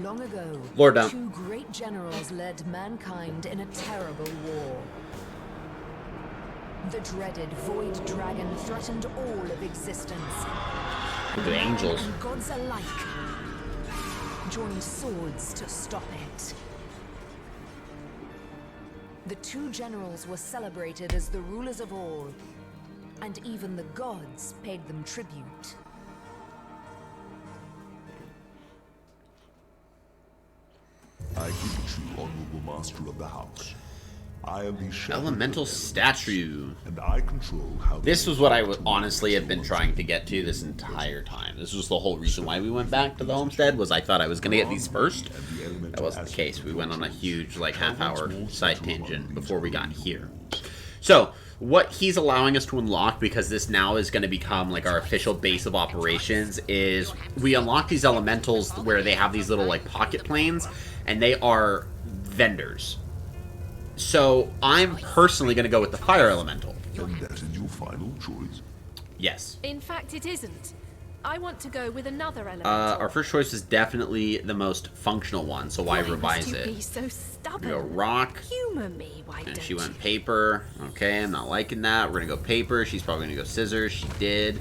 Long ago, Lord Dump. 2 great generals led mankind in a terrible war. The dreaded Void Dragon threatened all of existence. The angels. And gods alike joined swords to stop it. The 2 generals were celebrated as the rulers of all, and even the gods paid them tribute. I greet you, honorable master of the house. I am the elemental statue. And I control how this was what I would honestly have been trying to get to this entire time. This was the whole reason why we went back to the homestead, was I thought I was going to get these first. That wasn't the case. We went on a huge, like, half-hour side tangent before we got here. So, what he's allowing us to unlock, because this now is going to become like our official base of operations, is we unlock these elementals where they have these little like pocket planes, and they are vendors. So I'm personally going to go with the fire elemental. And that is your final choice? Yes. In fact, it isn't. I want to go with another elemental. Our first choice is definitely the most functional one, so why revise it? Be so stubborn. We're gonna go rock. Humor me, why And don't she went you? paper. Okay, I'm not liking that. We're gonna go paper. She's probably gonna go scissors. She did.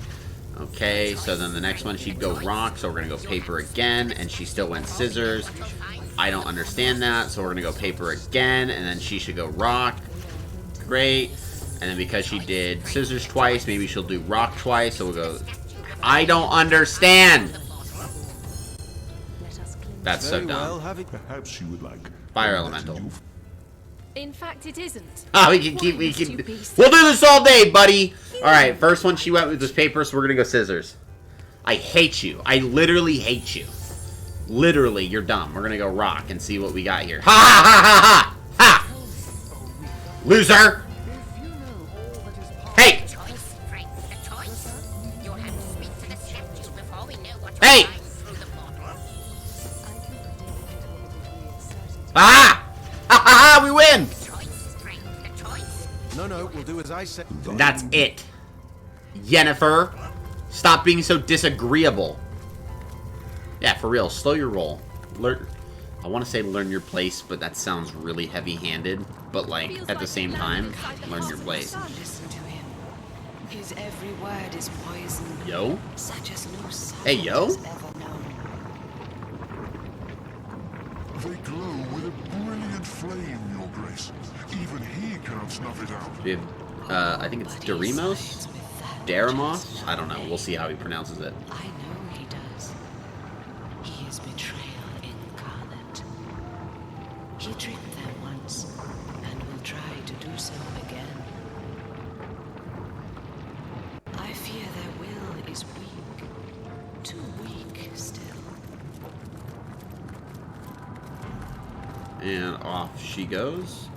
Okay, so then the next one she'd go rock, so we're gonna go paper again, and she still went scissors. I don't understand that, so we're gonna go paper again, and then she should go rock. Great. And then because she did scissors twice, maybe she'll do rock twice, so we'll go... I don't understand! That's so dumb. Perhaps you would like Fire elemental. In fact, it isn't. Ah, we can keep, we'll do this all day, buddy! Alright, first one she went with was paper, so we're gonna go scissors. I hate you. I literally hate you. Literally, you're dumb. We're gonna go rock and see what we got here. Ha ha ha ha ha! Ha! Loser! Hey! Hey! Ah! Ha ha ha! We win! No, we'll do as I say. That's it. Yennefer, stop being so disagreeable. Yeah, for real, slow your roll. I want to say learn your place, but that sounds really heavy-handed. But, like, at the same time, learn your place. Listen to him. His every word is poison. Yo? Such as no son Hey, yo? has ever known. They glow with a brilliant flame, Your Grace. Even he cannot snuff it out. We have, I think it's Doremos? Daramos? I don't know. We'll see how he pronounces it. I know he does. He is betrayal incarnate. He tricked them once, and will try to do so again. I fear their will is weak. Too weak still. And off she goes.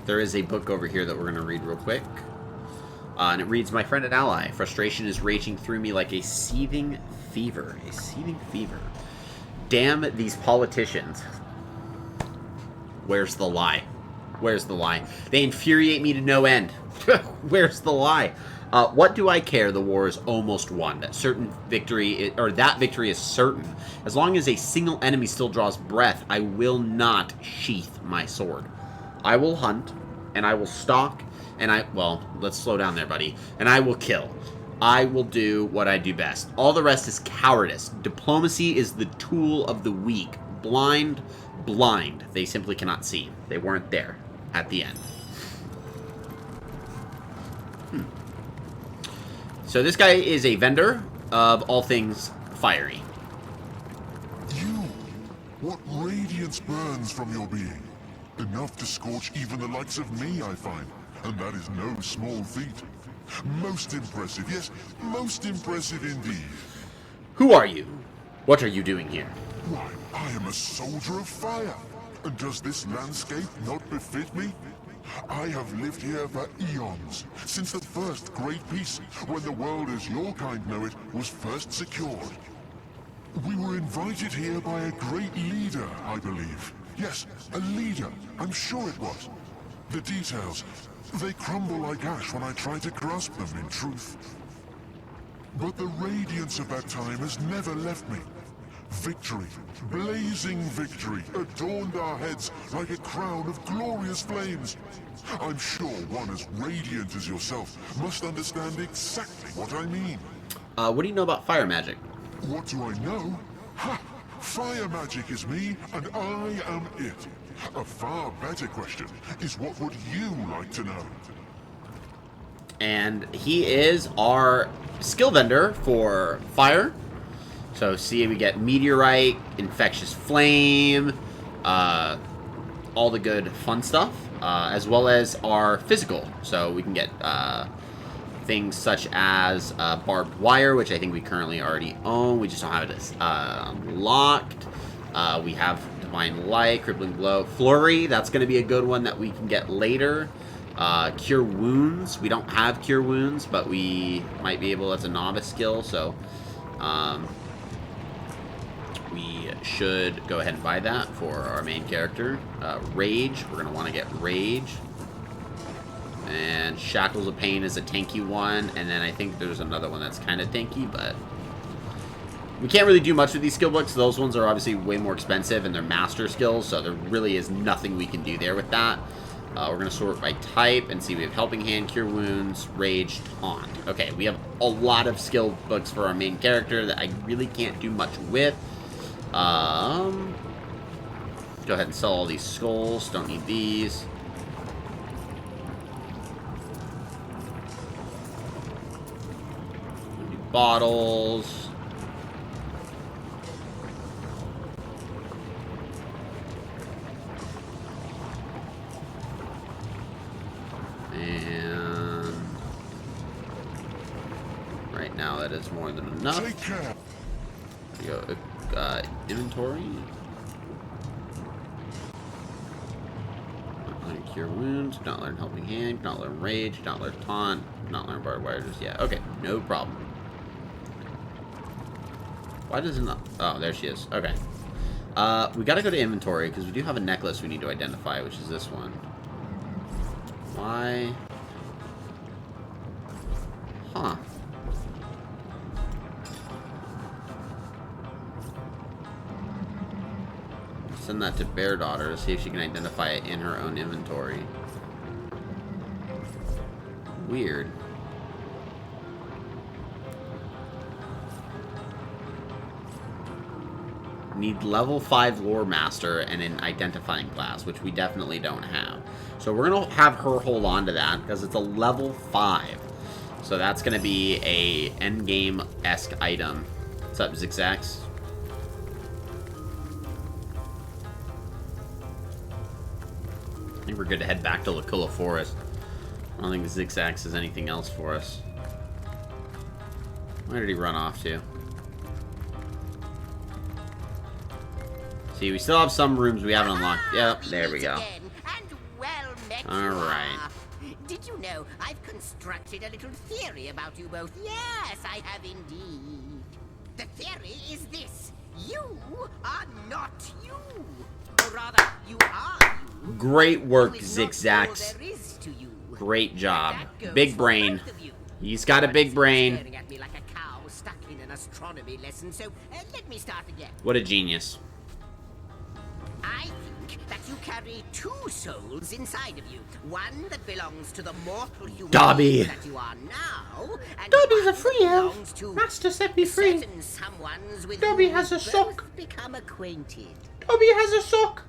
There is a book over here that we're going to read real quick. And it reads, My friend and ally, frustration is raging through me like a seething fever. A seething fever. Damn these politicians. Where's the lie? Where's the lie? They infuriate me to no end. Where's the lie? What do I care? The war is almost won. That victory is certain. As long as a single enemy still draws breath, I will not sheath my sword. I will hunt, and I will stalk, and well, let's slow down there, buddy. And I will kill. I will do what I do best. All the rest is cowardice. Diplomacy is the tool of the weak. Blind. They simply cannot see. They weren't there at the end. So this guy is a vendor of all things fiery. You! What radiance burns from your being? Enough to scorch even the likes of me, I find. And that is no small feat. Most impressive, yes, most impressive indeed. Who are you? What are you doing here? Why, I am a soldier of fire. And does this landscape not befit me? I have lived here for eons, since the first great peace, when the world as your kind know it was first secured. We were invited here by a great leader, I believe. Yes, a leader, I'm sure it was. The details, they crumble like ash when I try to grasp them in truth. But the radiance of that time has never left me. Victory, blazing victory, adorned our heads like a crown of glorious flames. I'm sure one as radiant as yourself must understand exactly what I mean. What do you know about fire magic? What do I know? Ha! Fire magic is me, and I am it. A far better question is what would you like to know? And he is our skill vendor for fire. So see, we get meteorite, infectious flame, all the good fun stuff, as well as our physical. So we can get things such as barbed wire, which I think we currently already own. We just don't have it unlocked. We have divine light, crippling blow, flurry. That's going to be a good one that we can get later. Cure Wounds. We don't have Cure Wounds, but we might be able as a novice skill, so we should go ahead and buy that for our main character. Rage. We're going to want to get Rage. And Shackles of Pain is a tanky one, and then I think there's another one that's kind of tanky, but we can't really do much with these skill books. Those ones are obviously way more expensive, and they're master skills, so there really is nothing we can do there with that. We're going to sort by type and see we have Helping Hand, Cure Wounds, Rage, Taunt. Okay, we have a lot of skill books for our main character that I really can't do much with. Go ahead and sell all these skulls. Don't need these. New bottles. And right now that is more than enough. Take care. There we go. Inventory. Not learn Cure Wounds. Not learn Helping Hand. Not learn Rage. Not learn Taunt. Not learn Barbed Wire just yet. Okay, no problem. Why does it not? Oh, there she is. Okay. We gotta go to inventory because we do have a necklace we need to identify, which is this one. Why? Huh. Send that to Bear Daughter to see if she can identify it in her own inventory. Weird. Need level 5 Lore Master and an identifying class, which we definitely don't have. So we're going to have her hold on to that because it's a level 5. So that's going to be a endgame-esque item. What's up, Zigzags? I think we're good to head back to Lacula Forest. I don't think Zigzags has anything else for us. Where did he run off to? See, we still have some rooms we haven't unlocked. Yep, there we go. Alright. Did you know I've constructed a little theory about you both? Yes, I have indeed. The theory is this. You are not you. Or rather, you are you. Great work, Zigzags. Great job. Big brain. He's got a big brain. Staring at me like a cow stuck in an astronomy lesson, so let me start again. What a genius. I think that you carry two souls inside of you. One that belongs to the mortal human Dobby. that you are now, and Dobby's one a free that elf. belongs to Master set me free. certain someones with Dobby whom has a you've sock. both become acquainted. Dobby has a sock.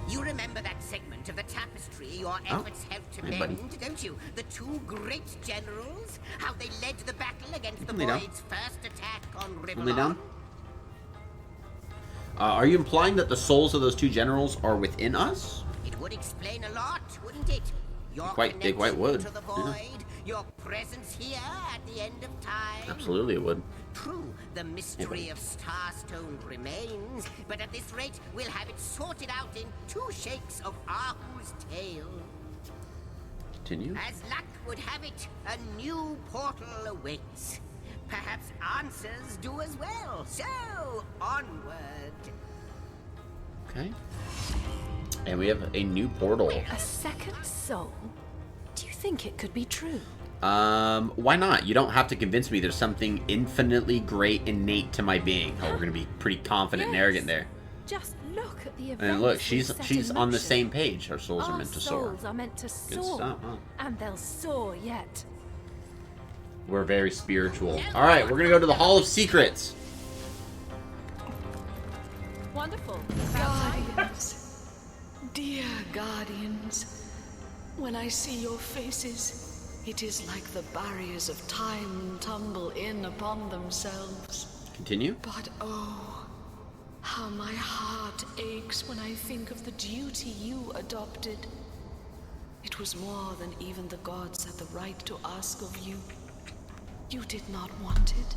You remember that segment of the tapestry your efforts helped to mend, don't you? The two great generals? How they led the battle against the Void's first attack on Riverlong? Are you implying that the souls of those two generals are within us? It would explain a lot, wouldn't it? Your They quite would. to the Void, your presence here at the end of time. Absolutely, it would. True, the mystery of Starstone remains, but at this rate, we'll have it sorted out in 2 shakes of Ahu's tail. Continue. As luck would have it, a new portal awaits. Perhaps answers do as well. So, onward. Okay. And we have a new portal. A second soul? Do you think it could be true? Why not? You don't have to convince me there's something infinitely great innate to my being. Oh, we're gonna be pretty confident and arrogant there. Just look at the events. And look, she's on the same page. Our souls are meant to soar. Souls are meant to soar. Good stuff, huh? And they'll soar yet. We're very spiritual. Alright, we're gonna go to the Hall of Secrets. Wonderful. Guardians. Dear guardians. When I see your faces, it is like the barriers of time tumble in upon themselves. Continue. But oh, how my heart aches when I think of the duty you adopted. It was more than even the gods had the right to ask of you. You did not want it,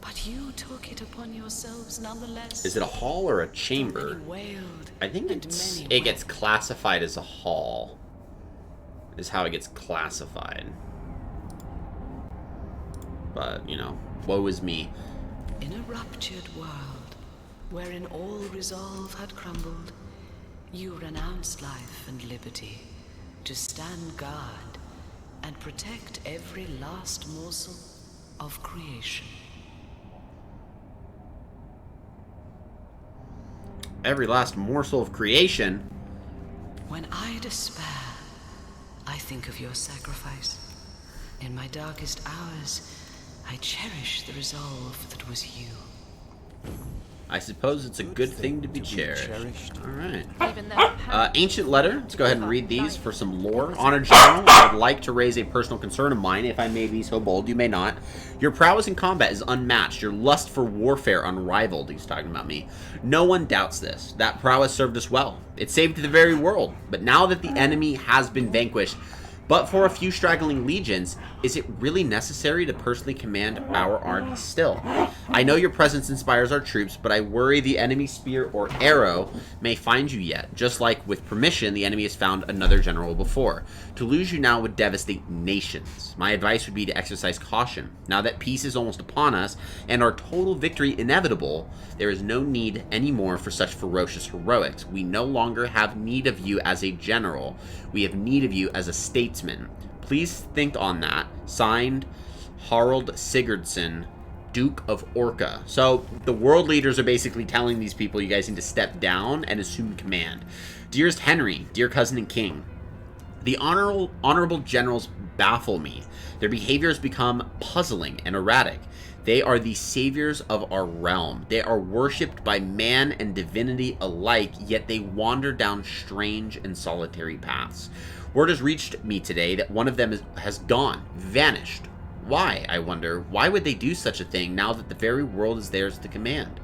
But you took it upon yourselves nonetheless. Is it a hall or a chamber? Many wailed, I think and it many gets wept. classified as a hall. Is how it gets classified. But, you know, woe is me. In a ruptured world, wherein all resolve had crumbled, you renounced life and liberty to stand guard and protect every last morsel of creation. Every last morsel of creation? When I despair, I think of your sacrifice. In my darkest hours, I cherish the resolve that was you. I suppose it's a good thing to be cherished. Alright. Even though Ancient letter. Let's go ahead and read these for some lore. Honored General, I would like to raise a personal concern of mine, if I may be so bold. You may not. Your prowess in combat is unmatched. Your lust for warfare unrivaled. He's talking about me. No one doubts this. That prowess served us well. It saved the very world. But now that the enemy has been vanquished, but for a few straggling legions, is it really necessary to personally command our army still? I know your presence inspires our troops, but I worry the enemy spear or arrow may find you yet. Just like with permission, the enemy has found another general before. To lose you now would devastate nations. My advice would be to exercise caution. Now that peace is almost upon us, and our total victory inevitable, there is no need anymore for such ferocious heroics. We no longer have need of you as a general. We have need of you as a statesman. Please think on that. Signed, Harald Sigurdsson, Duke of Orca. So the world leaders are basically telling these people, you guys need to step down and assume command. Dearest Henry, dear cousin and king, the honorable generals baffle me. Their behaviors become puzzling and erratic. They are the saviors of our realm. They are worshipped by man and divinity alike, yet they wander down strange and solitary paths. Word has reached me today that one of them has gone, vanished. Why, I wonder? Why would they do such a thing now that the very world is theirs to command?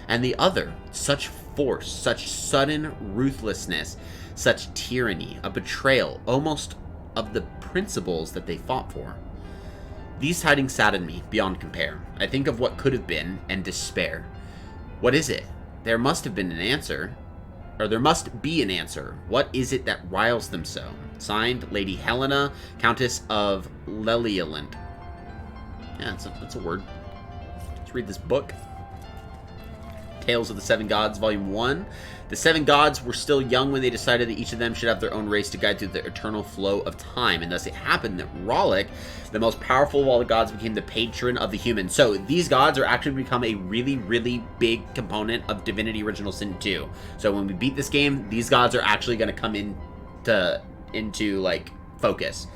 And the other, such force, such sudden ruthlessness, such tyranny, a betrayal almost of the principles that they fought for. These tidings sadden me beyond compare. I think of what could have been and despair. What is it? There must have been an answer. Or there must be an answer. What is it that riles them so? Signed, Lady Helena, Countess of Lelialand. Yeah, that's a word. Let's read this book. Tales of the Seven Gods, Volume 1. The Seven Gods were still young when they decided that each of them should have their own race to guide through the eternal flow of time, and thus it happened that Rollick, the most powerful of all the gods, became the patron of the humans. So these gods are actually become a really, really big component of Divinity Original Sin 2. So when we beat this game, these gods are actually going to come into like focus.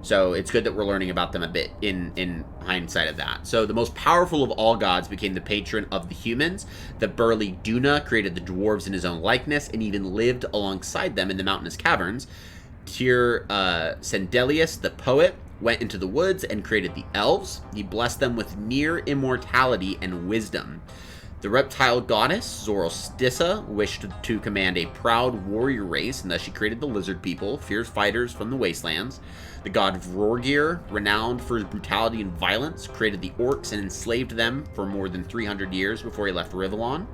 So it's good that we're learning about them a bit in hindsight of that. So the most powerful of all gods became the patron of the humans. The burly Duna created the dwarves in his own likeness and even lived alongside them in the mountainous caverns. Tyr Sendelius, the poet, went into the woods and created the elves. He blessed them with near immortality and wisdom. The reptile goddess, Zoroastissa, wished to command a proud warrior race, and thus she created the lizard people, fierce fighters from the wastelands. The god Vorgir, renowned for his brutality and violence, created the orcs and enslaved them for more than 300 years before he left Rivellon.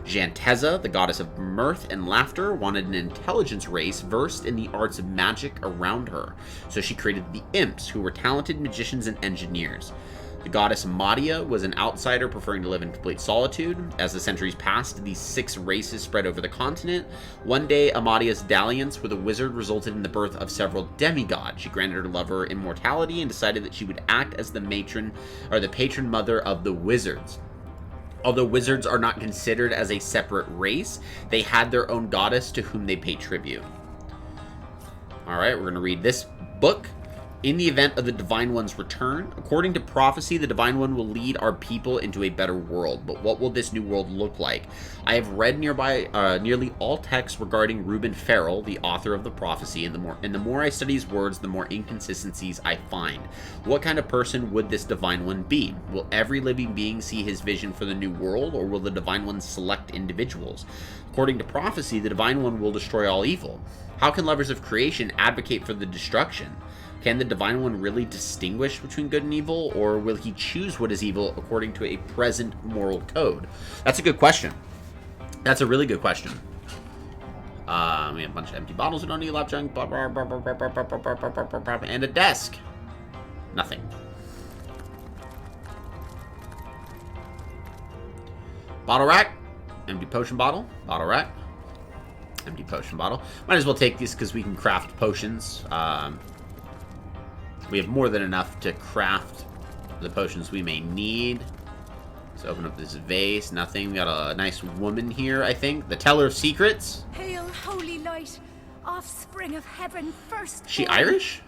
Janteza, the goddess of mirth and laughter, wanted an intelligence race versed in the arts of magic around her, so she created the imps, who were talented magicians and engineers. The goddess Madia was an outsider preferring to live in complete solitude. As the centuries passed, these 6 races spread over the continent. One day, Amadia's dalliance with a wizard resulted in the birth of several demigods. She granted her lover immortality and decided that she would act as the patron mother of the wizards. Although wizards are not considered as a separate race, they had their own goddess to whom they paid tribute. Alright, we're going to read this book. In the event of the Divine One's return, according to prophecy, the Divine One will lead our people into a better world. But what will this new world look like? I have read nearly all texts regarding Reuben Farrell, the author of the prophecy, and the more I study his words, the more inconsistencies I find. What kind of person would this Divine One be? Will every living being see his vision for the new world, or will the Divine One select individuals? According to prophecy, the Divine One will destroy all evil. How can lovers of creation advocate for the destruction? Can the Divine One really distinguish between good and evil, or will he choose what is evil according to a present moral code? That's a good question. That's a really good question. We have a bunch of empty bottles we don't need, lap junk, and a desk. Nothing. Bottle rack. Empty potion bottle. Bottle rack. Empty potion bottle. Might as well take these because we can craft potions. We have more than enough to craft the potions we may need. Let's open up this vase. Nothing. We got a nice woman here, I think. The Teller of Secrets. Hail, holy light, offspring of heaven, first. She Irish?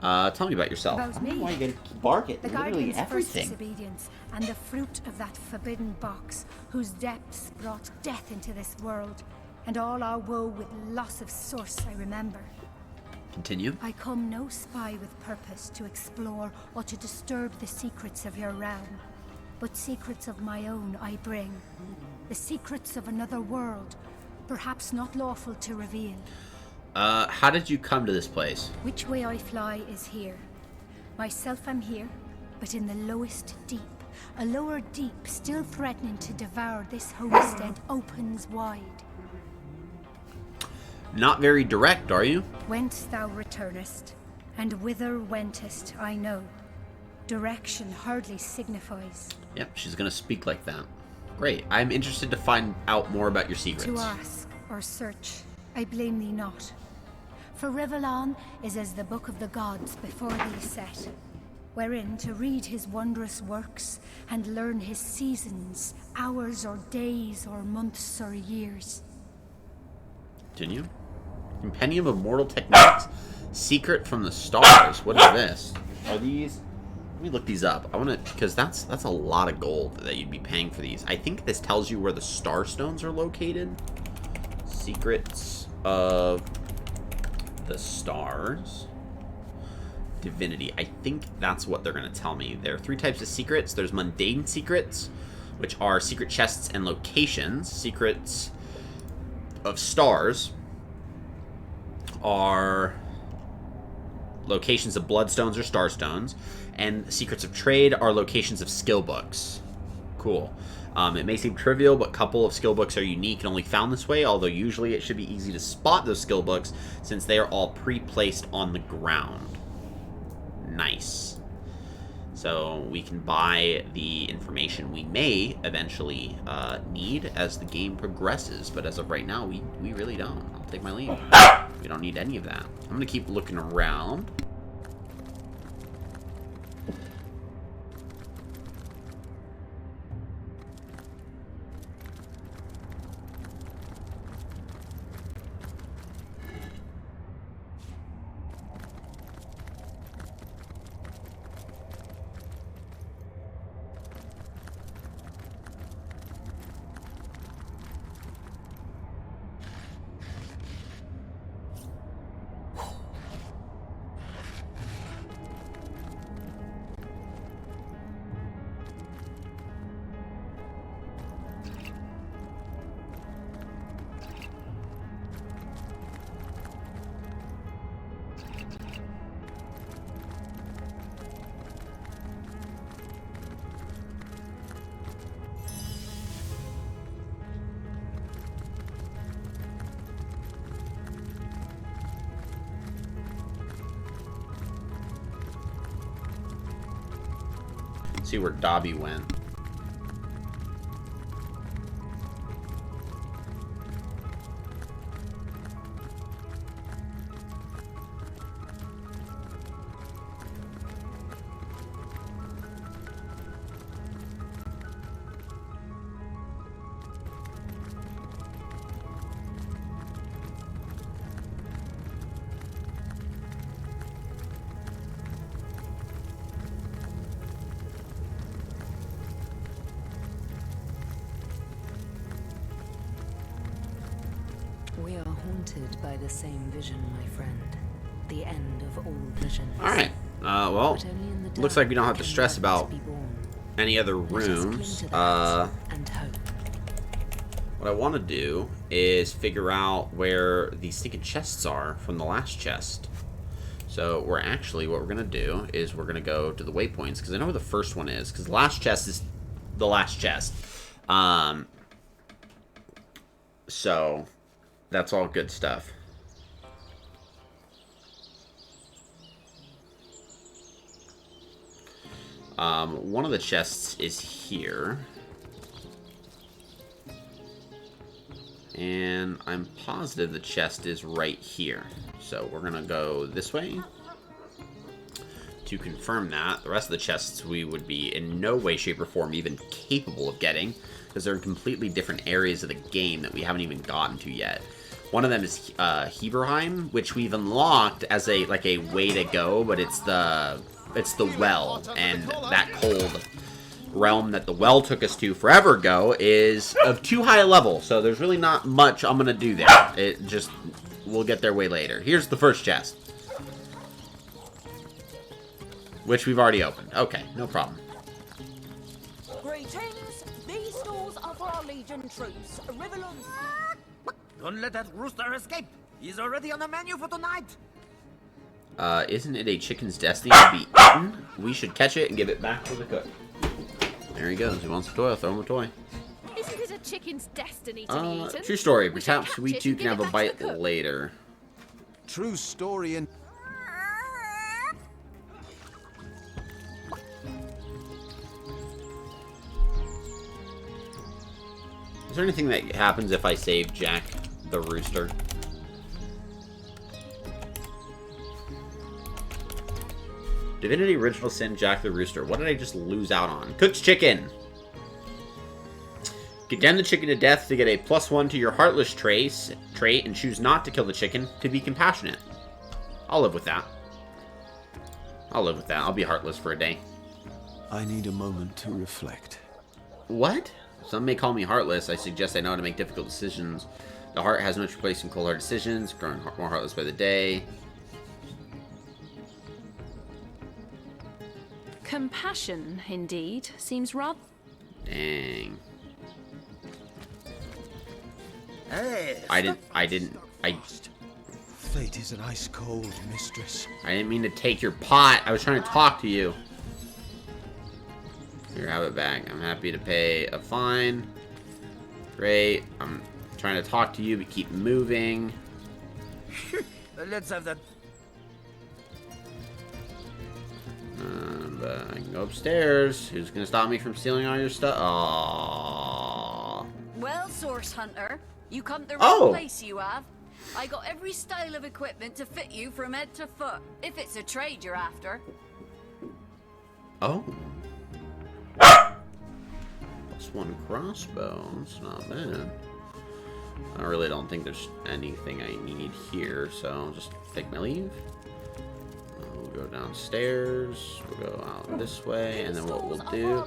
Tell me about yourself. About me. Why you gotta bark at The literally Guardian's first everything. disobedience, and the fruit of that forbidden box, whose depths brought death into this world, and all our woe with loss of source, I remember. Continue. I come no spy with purpose to explore or to disturb the secrets of your realm, but secrets of my own I bring. The secrets of another world, perhaps not lawful to reveal. How did you come to this place? Which way I fly is here. Myself am here, but in the lowest deep. A lower deep still threatening to devour this homestead opens wide. Not very direct, are you? Whence thou returnest, and whither wentest, I know. Direction hardly signifies. Yep, she's gonna speak like that. Great. I'm interested to find out more about your secrets. To ask or search, I blame thee not. For Rivellon is as the book of the gods before thee set, wherein to read his wondrous works and learn his seasons, hours or days or months or years. Continue. Compendium of Mortal Techniques. Secret from the Stars. What is this? Are these... Let me look these up. I want to... Because that's a lot of gold that you'd be paying for these. I think this tells you where the Star Stones are located. Secrets of the Stars. Divinity. I think that's what they're going to tell me. There are 3 types of secrets. There's mundane secrets, which are secret chests and locations. Secrets of stars are locations of bloodstones or starstones, and secrets of trade are locations of skill books. Cool. It may seem trivial, but a couple of skill books are unique and only found this way, although usually it should be easy to spot those skill books since they are all pre-placed on the ground. Nice. So we can buy the information we may eventually need as the game progresses, but as of right now, we really don't. I'll take my leave. We don't need any of that. I'm going to keep looking around. See where Dobby went. We are haunted by the same vision, my friend. The end of all visions. Alright. Well, looks like we don't have to stress about any other rooms. What I want to do is figure out where the stinking chests are from the last chest. So we're actually, what we're going to do is we're going to go to the waypoints, because I know where the first one is, because the last chest is the last chest. So that's all good stuff. One of the chests is here. And I'm positive the chest is right here. So we're going to go this way to confirm that. The rest of the chests we would be in no way, shape, or form even capable of getting, because they're in completely different areas of the game that we haven't even gotten to yet. One of them is Heberheim, which we've unlocked as a way to go, but it's the well, and that cold realm that the well took us to forever ago is of too high a level, so there's really not much I'm gonna do there. It just, we'll get there way later. Here's the first chest, which we've already opened. Okay, no problem. Greetings. These stores are for our Legion troops. Rivalon. Don't let that rooster escape. He's already on the menu for tonight. Isn't it a chicken's destiny to be eaten? We should catch it and give it back to the cook. There he goes. He wants a toy. I'll throw him a toy. Isn't it a chicken's destiny to be eaten? True story. Perhaps we too can have a bite later. True story and... Is there anything that happens if I save Jack the rooster? Divinity Original Sin, Jack the Rooster. What did I just lose out on? Cook's Chicken. Condemn the chicken to death to get a +1 to your Heartless trait, and choose not to kill the chicken to be compassionate. I'll live with that. I'll be heartless for a day. I need a moment to reflect. What? Some may call me heartless. I suggest I know how to make difficult decisions. The heart has no much place in cold hard decisions, growing more heartless by the day. Compassion, indeed, seems rather... Dang. Hey, Fate is an ice cold mistress. I didn't mean to take your pot. I was trying to talk to you. Here, have it back. I'm happy to pay a fine. Great. I'm trying to talk to you, but keep moving. let's have that. But I can go upstairs. Who's gonna stop me from stealing all your stuff? Aww. Well, Source Hunter, you come to the right place, you have. I got every style of equipment to fit you from head to foot, if it's a trade you're after. Oh. +1 crossbow. That's not bad. I really don't think there's anything I need here, so I'll just take my leave. We'll go downstairs, we'll go out this way, and then what we'll do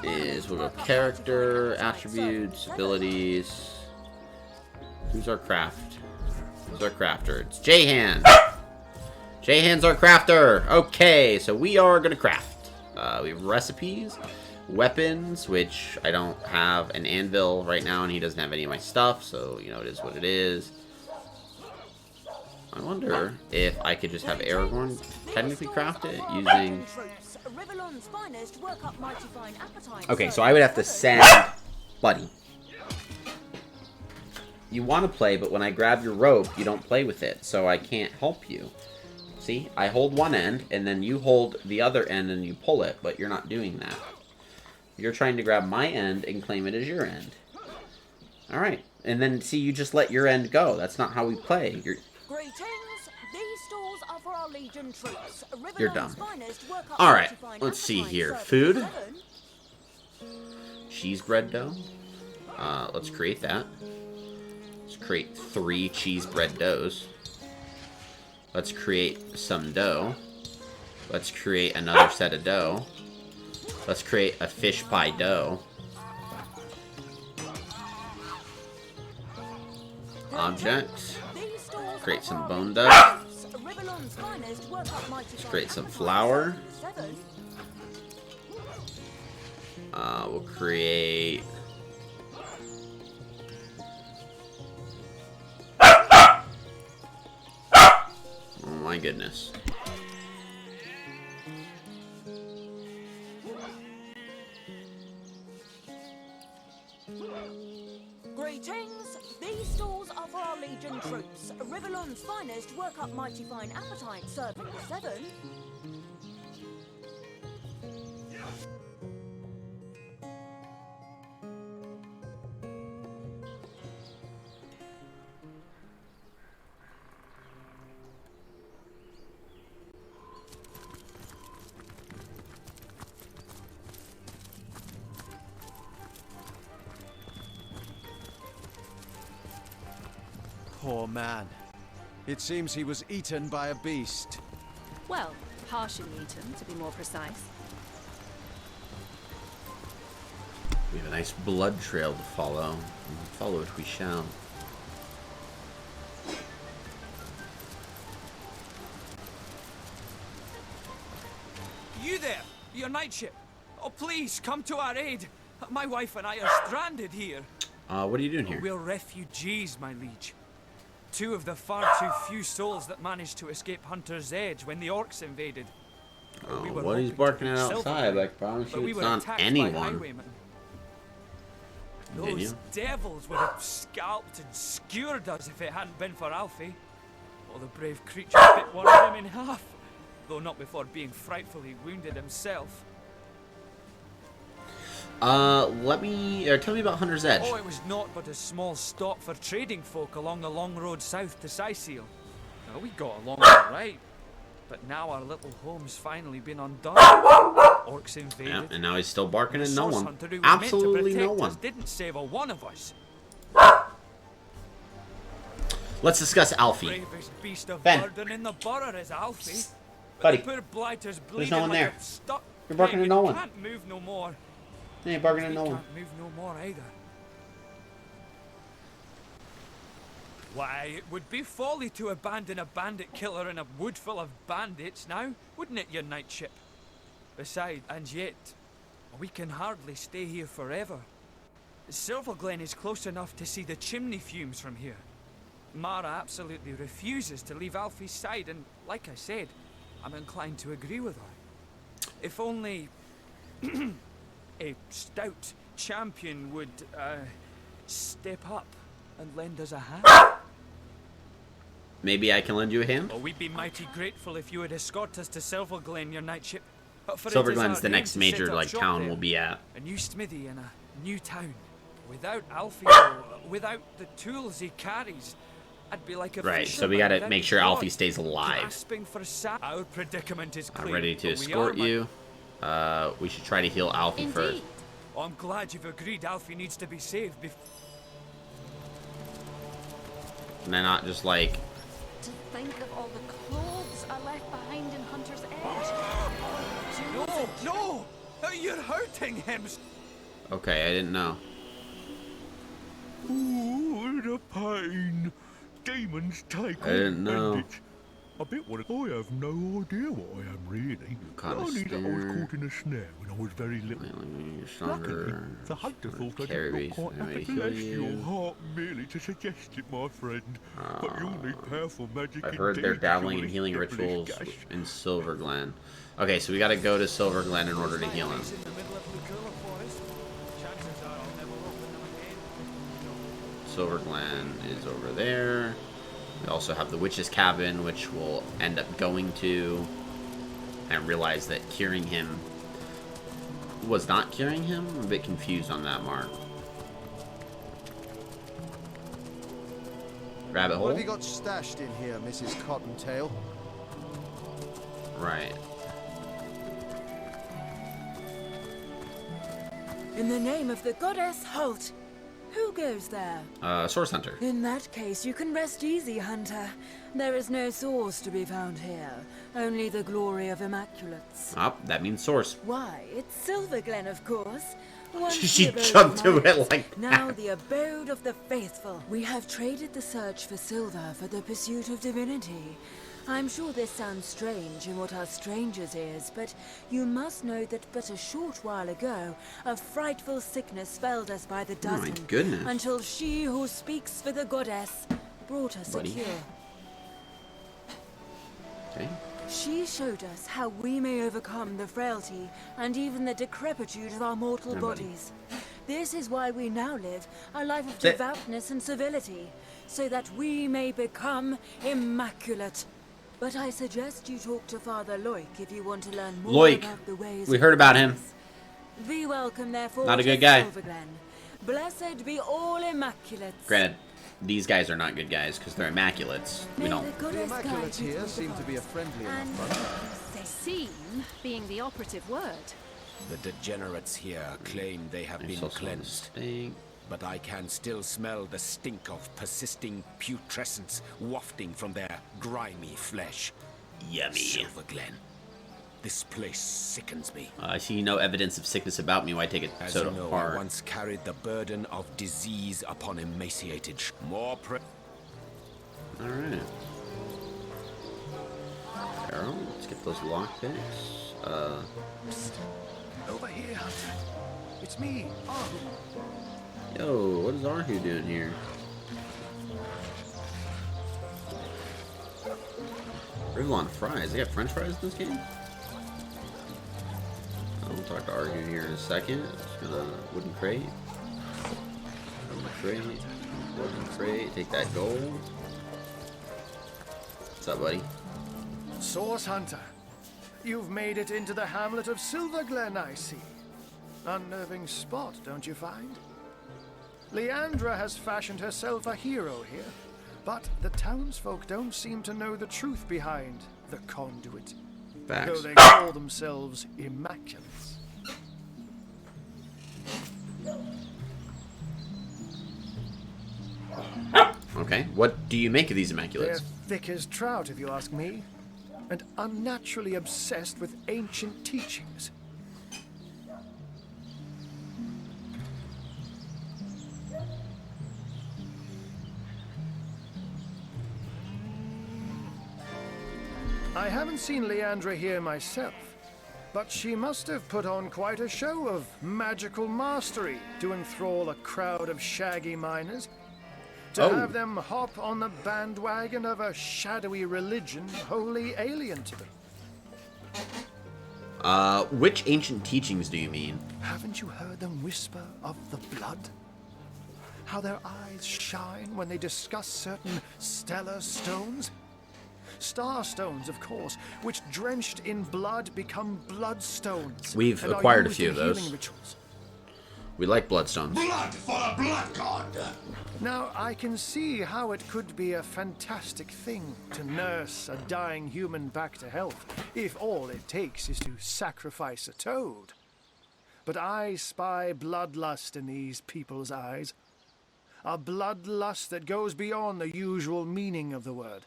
is we'll go character, attributes, abilities. Who's our craft? Who's our crafter? It's J-Hand! J-Hand's our crafter! Okay, so we are gonna craft. We have recipes, weapons, which I don't have an anvil right now, and he doesn't have any of my stuff, so, you know, it is what it is. I wonder if I could just have Aragorn technically craft it using... Okay, so I would have to send... Buddy. You want to play, but when I grab your rope, you don't play with it, so I can't help you. See? I hold one end, and then you hold the other end and you pull it, but you're not doing that. You're trying to grab my end and claim it as your end. Alright. And then, see, you just let your end go. That's not how we play. Greetings. These stores are for our Legion troops. You're dumb. Alright, let's see here. Food. Cheese bread dough. Let's create that. Let's create 3 cheese bread doughs. Let's create some dough. Let's create another set of dough. Let's create a fish pie dough. Object. Create some bone dough. Let's create some flour. We'll create... my goodness. Greetings! These stalls are for our Legion troops. Rivellon's finest work up mighty fine appetite, serving the 7. Poor man. It seems he was eaten by a beast. Well, partially eaten, to be more precise. We have a nice blood trail to follow. And follow it we shall. You there! Your night ship! Oh, please, come to our aid! My wife and I are stranded here. What are you doing here? We're refugees, my liege. 2 of the far too few souls that managed to escape Hunter's Edge when the orcs invaded. Oh, what he's barking at outside, like, promise you it's not anyone. Those devils would have scalped and skewered us if it hadn't been for Alfie. Oh, the brave creature bit one of them in half, though not before being frightfully wounded himself. Tell me about Hunter's Edge. Oh, it was naught but a small stop for trading folk along the long road south to Sicil. Now, we got along all right, but now our little home's finally been undone. Orcs invaded. Yeah, and now he's still barking at no one. Hunter who was Absolutely meant to no protect one. us didn't save a one of us. Let's discuss Alfie. Bravest beast of Ben. burden in the borough is Alfie. Buddy. The poor blighter's There's bleeding no one like there. a stuck You're barking pig at no and one. Can't move no more. Hey, barking at no We one. can't move no more either. Why, it would be folly to abandon a bandit killer in a wood full of bandits now, wouldn't it, your night ship? Besides, and yet, we can hardly stay here forever. Silverglen is close enough to see the chimney fumes from here. Mara absolutely refuses to leave Alfie's side, and like I said, I'm inclined to agree with her. If only a stout champion would step up and lend us a hand. Maybe I can lend you a hand? Oh, we'd be mighty grateful if you would escort us to Silverglen, your night ship. Silverglen's the next major town we'll be at. A new smithy in a new town. Without Alfie, without the tools he carries, I'd be like a right, so we gotta make sure Alfie stays alive. Our predicament is clear. I'm ready to escort you. We should try to heal Alfie first. Oh, I'm glad you've agreed Alfie needs to be saved before. And then not just like... To think of all the clothes I left behind in Hunter's Edge. No! You're hurting him! Okay, I didn't know. Ooh, the pain. Demons take I didn't know. I bet I have no idea what I am really. Only that I was caught in a snare when I was very little. Luckily, the hunter thought I did not quite have to bless your heart merely to suggest it, my friend. But you'll need powerful magic. I've heard they're dabbling in healing rituals in Silverglen. Okay, so we gotta go to Silverglen in order to heal him. Silverglen is over there. We also have the witch's cabin, which we'll end up going to, and realize that curing him was not curing him. I'm a bit confused on that, Mark. Rabbit hole? What have you got stashed in here, Mrs. Cottontail? Right. In the name of the goddess, halt! Who goes there? Source Hunter. In that case, you can rest easy, Hunter. There is no source to be found here. Only the glory of Immaculates. Oh, that means source. Why, it's Silverglen, of course. Once She the abode jumped of to it knights, like now that. the abode of the faithful. We have traded the search for silver for the pursuit of divinity. I'm sure this sounds strange in what are strangers' ears, but you must know that but a short while ago, a frightful sickness felled us by the dozen. Oh my goodness. Until she who speaks for the goddess brought us a cure. Okay. She showed us how we may overcome the frailty and even the decrepitude of our mortal bodies. This is why we now live a life of devoutness and civility, so that we may become immaculate. But I suggest you talk to Father Loik if you want to learn more about the ways. We heard about him. Be welcome, therefore. Not a good guy. Blessed be all immaculates. Granted, these guys are not good guys because they're immaculates. We don't. The immaculates here seem to be a friendly enough bunch. Seem being the operative word. The degenerates here claim they have been cleansed. But I can still smell the stink of persisting putrescence wafting from their grimy flesh. Yummy. Silver Glen. This place sickens me. I see no evidence of sickness about me. Why take it As so you know, hard? I once carried the burden of disease upon emaciated All right. Arrow, let's get those lockpicks. Psst. Over here, Hunter. It's me, Ahu. Yo, what is Arhu doing here? Rivlon fries. They got French fries in this game? We'll talk to Arhu here in a second. Just gonna wooden crate. Wooden crate. Wooden crate. Take that gold. What's up, buddy? Source Hunter. You've made it into the hamlet of Silver Glen, I see. Unnerving spot, don't you find? Leandra has fashioned herself a hero here, but the townsfolk don't seem to know the truth behind the conduit. Facts. Though they call themselves immaculates. Okay, what do you make of these They're immaculates? thick as trout, if you ask me, and unnaturally obsessed with ancient teachings. I haven't seen Leandra here myself, but she must have put on quite a show of magical mastery to enthrall a crowd of shaggy miners. To have them hop on the bandwagon of a shadowy religion wholly alien to them. Which ancient teachings do you mean? Haven't you heard them whisper of the blood? How their eyes shine when they discuss certain stellar stones? Star stones, of course, which drenched in blood become bloodstones. We've and acquired are a few of used in those. healing rituals. We like bloodstones. Blood for the blood god! Now, I can see how it could be a fantastic thing to nurse a dying human back to health, if all it takes is to sacrifice a toad. But I spy bloodlust in these people's eyes. A bloodlust that goes beyond the usual meaning of the word.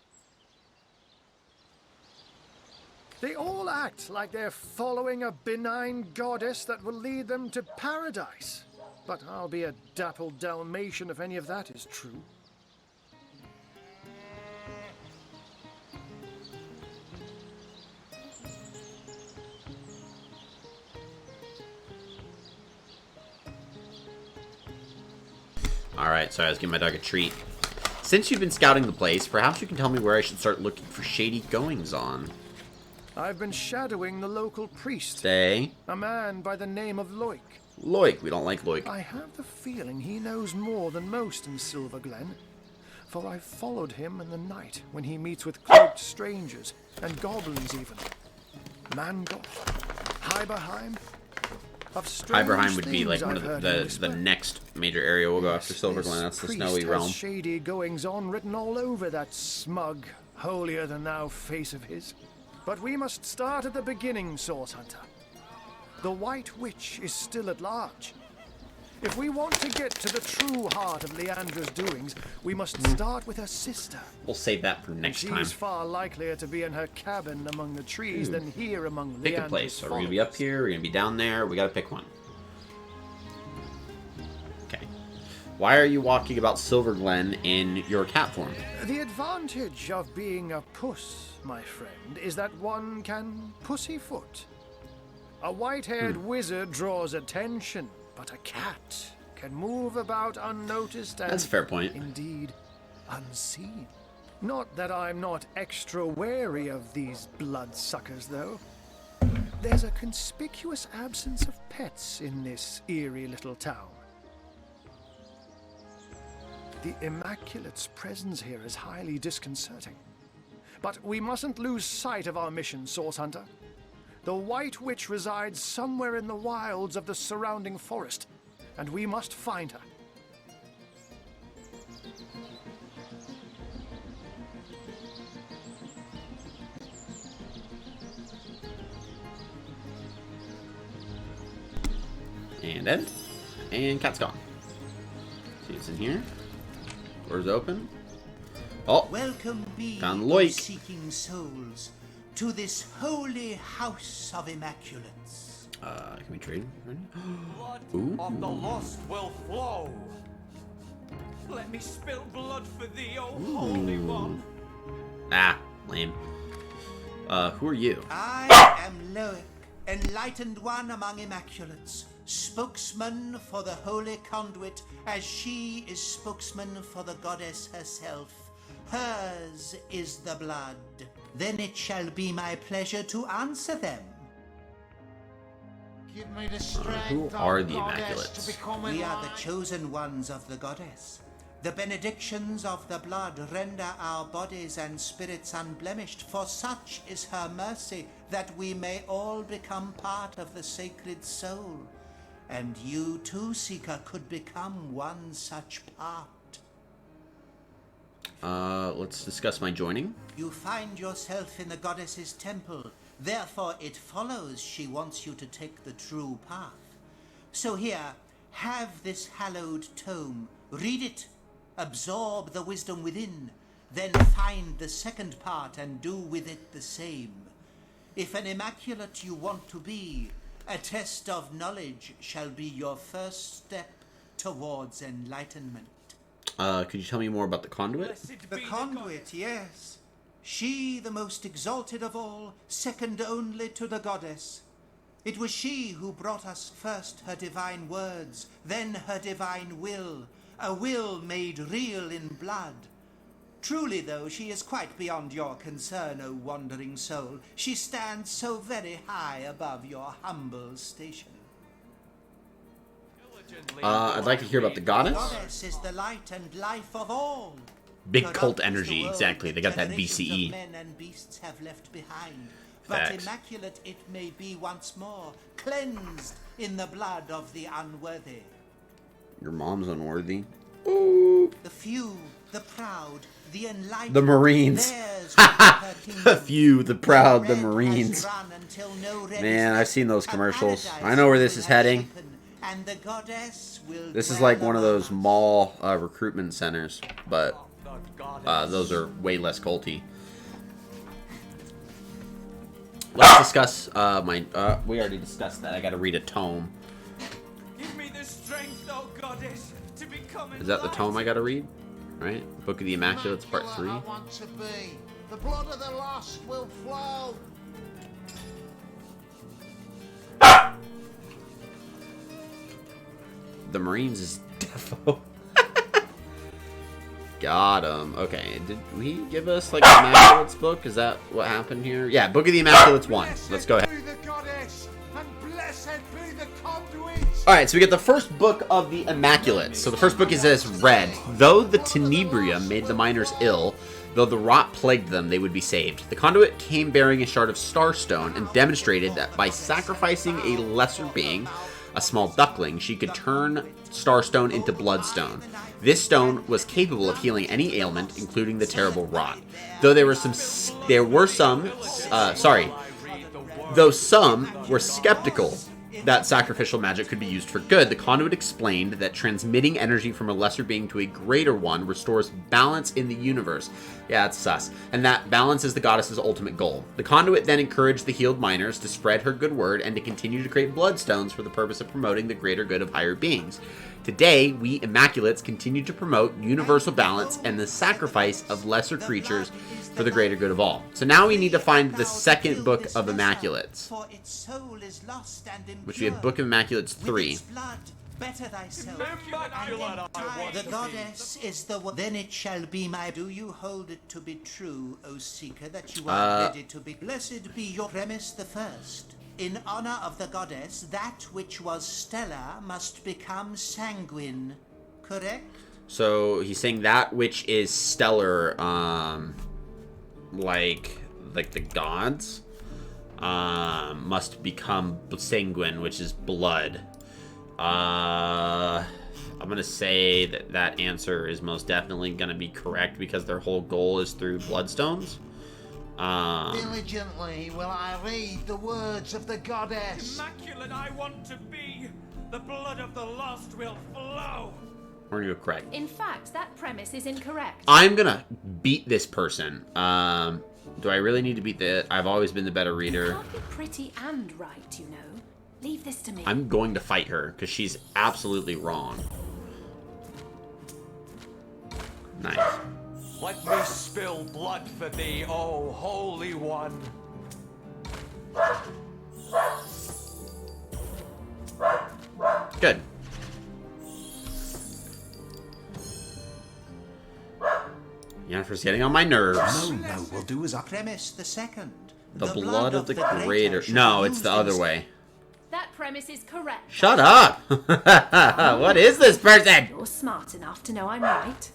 They all act like they're following a benign goddess that will lead them to paradise. But I'll be a dappled Dalmatian if any of that is true. Alright, sorry, I was giving my dog a treat. Since you've been scouting the place, perhaps you can tell me where I should start looking for shady goings-on. I've been shadowing the local priest. Say? A man by the name of Loik. Loik, we don't like Loik. I have the feeling he knows more than most in Silver Glen, for I followed him in the night when he meets with cloaked strangers, and goblins even. Mangoth, Hyberheim. Hyberheim would be like one of the next major area we'll go after Silver Glen. That's the snowy realm. Has shady goings-on written all over that smug, holier-than-thou face of his. But we must start at the beginning, Source Hunter. The White Witch is still at large. If we want to get to the true heart of Leandra's doings, we must start with her sister. We'll save that for next time. She's far likelier to be in her cabin among the trees than here among Leandra's Pick a place. Are we going to be up here? Are we going to be down there? We got to pick one. Okay. Why are you walking about Silver Glen in your cat form? The advantage of being a puss, my friend, is that one can pussyfoot. A white-haired wizard draws attention, but a cat can move about unnoticed and, that's a fair point, indeed, unseen. Not that I'm not extra wary of these bloodsuckers, though. There's a conspicuous absence of pets in this eerie little town. The Immaculate's presence here is highly disconcerting. But we mustn't lose sight of our mission, Source Hunter. The White Witch resides somewhere in the wilds of the surrounding forest, and we must find her. And end. And cat's gone. See what's in here. Doors open. Oh, welcome be, found Loik. Seeking souls, to this holy house of Immaculates. Can we trade? Blood of the lost will flow. Let me spill blood for thee, O Holy One. Ah, lame. Who are you? I am Loik, enlightened one among Immaculates, spokesman for the Holy Conduit, as she is spokesman for the goddess herself. Hers is the blood. Then it shall be my pleasure to answer them. Give me the strength who are the Immaculates? to become We are the chosen ones of the goddess. The benedictions of the blood render our bodies and spirits unblemished, for such is her mercy, that we may all become part of the sacred soul. And you too, Seeker, could become one such part. Let's discuss my joining. You find yourself in the goddess's temple. Therefore, it follows she wants you to take the true path. So here, have this hallowed tome. Read it. Absorb the wisdom within. Then find the second part and do with it the same. If an immaculate you want to be, a test of knowledge shall be your first step towards enlightenment. Could you tell me more about the conduit? The conduit, yes. She, the most exalted of all, second only to the goddess. It was she who brought us first her divine words, then her divine will, a will made real in blood. Truly, though, she is quite beyond your concern, O wandering soul. She stands so very high above your humble station. I'd like to hear about the goddess. The goddess is the light and life of all. Big cult energy, exactly. They got that BCE. Men and beasts have left behind. But Facts. immaculate it may be once more, cleansed in the blood of the unworthy. Your mom's unworthy. The few, the proud, the enlightened. The Marines. The few, the proud, the Marines. Man, I've seen those commercials. I know where this is heading. And the goddess will This is like one of those mall recruitment centers, but those are way less culty. Let's discuss my. We already discussed that. I got to read a tome. Give me the strength, O goddess, to become Is that the tome I got to read? Right? Book of the Immaculates, Part 3. I want to be. The blood of the lost will flow. The Marines is defo. Got him. Okay, did we give us like the Immaculates book? Is that what happened here? Yeah, Book of the Immaculates 1. Let's go ahead. Alright, so we get the first book of the Immaculates. So the first book is as read. Though the tenebria made the miners ill, though the rot plagued them, they would be saved. The conduit came bearing a shard of starstone and demonstrated that by sacrificing a lesser being, a small duckling, she could turn starstone into bloodstone. This stone was capable of healing any ailment, including the terrible rot. Though some were skeptical that sacrificial magic could be used for good, the conduit explained that transmitting energy from a lesser being to a greater one restores balance in the universe. Yeah, it's sus. And that balance is the goddess's ultimate goal. The conduit then encouraged the healed miners to spread her good word and to continue to create bloodstones for the purpose of promoting the greater good of higher beings. Today, we Immaculates continue to promote universal balance and the sacrifice of lesser creatures for the greater good of all. So now we need to find the second book of Immaculates, which we have Book of Immaculates 3. Better thyself. Immaculate I want The to goddess is the one. Then it shall be my. Do you hold it to be true, O seeker, that you are ready to be? Blessed be your premise the first. In honor of the goddess, that which was stellar must become sanguine. Correct? So he's saying that which is stellar, like the gods, must become sanguine, which is blood. I'm gonna say that answer is most definitely gonna be correct because their whole goal is through bloodstones. Diligently will I read the words of the goddess. Immaculate I want to be. The blood of the lost will flow. Or you correct. In fact, that premise is incorrect. I'm gonna beat this person. Do I really need to beat the? I've always been the better reader. You can't be pretty and right, you know. Leave this to me. I'm going to fight her because she's absolutely wrong. Nice. Let me spill blood for thee, O Holy One. Good. Yennefer's getting on my nerves. No, we'll do as a premise the second. The blood of the greater. No, it's the other way. That premise is correct. Shut up! What is this person? You're smart enough to know I'm right.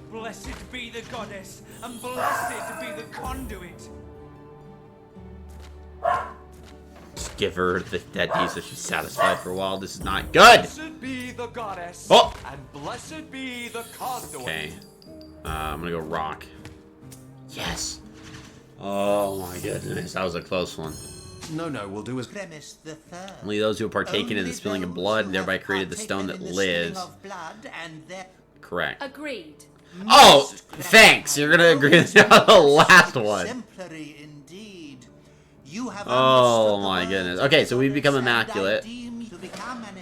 Blessed be the goddess, and blessed be the conduit. Just give her the dead D so she's satisfied for a while. This is not good! Blessed be the goddess, oh! and blessed be the conduit. Okay. I'm gonna go rock. Yes! Oh my goodness, that was a close one. No, we'll do as premise the third. Only those who have partaken in the spilling of blood and thereby created the stone that lives. Correct. Agreed. Oh, thanks. You're gonna agree with the last one. Exemplary indeed. You have oh my goodness. Okay, so we've become immaculate.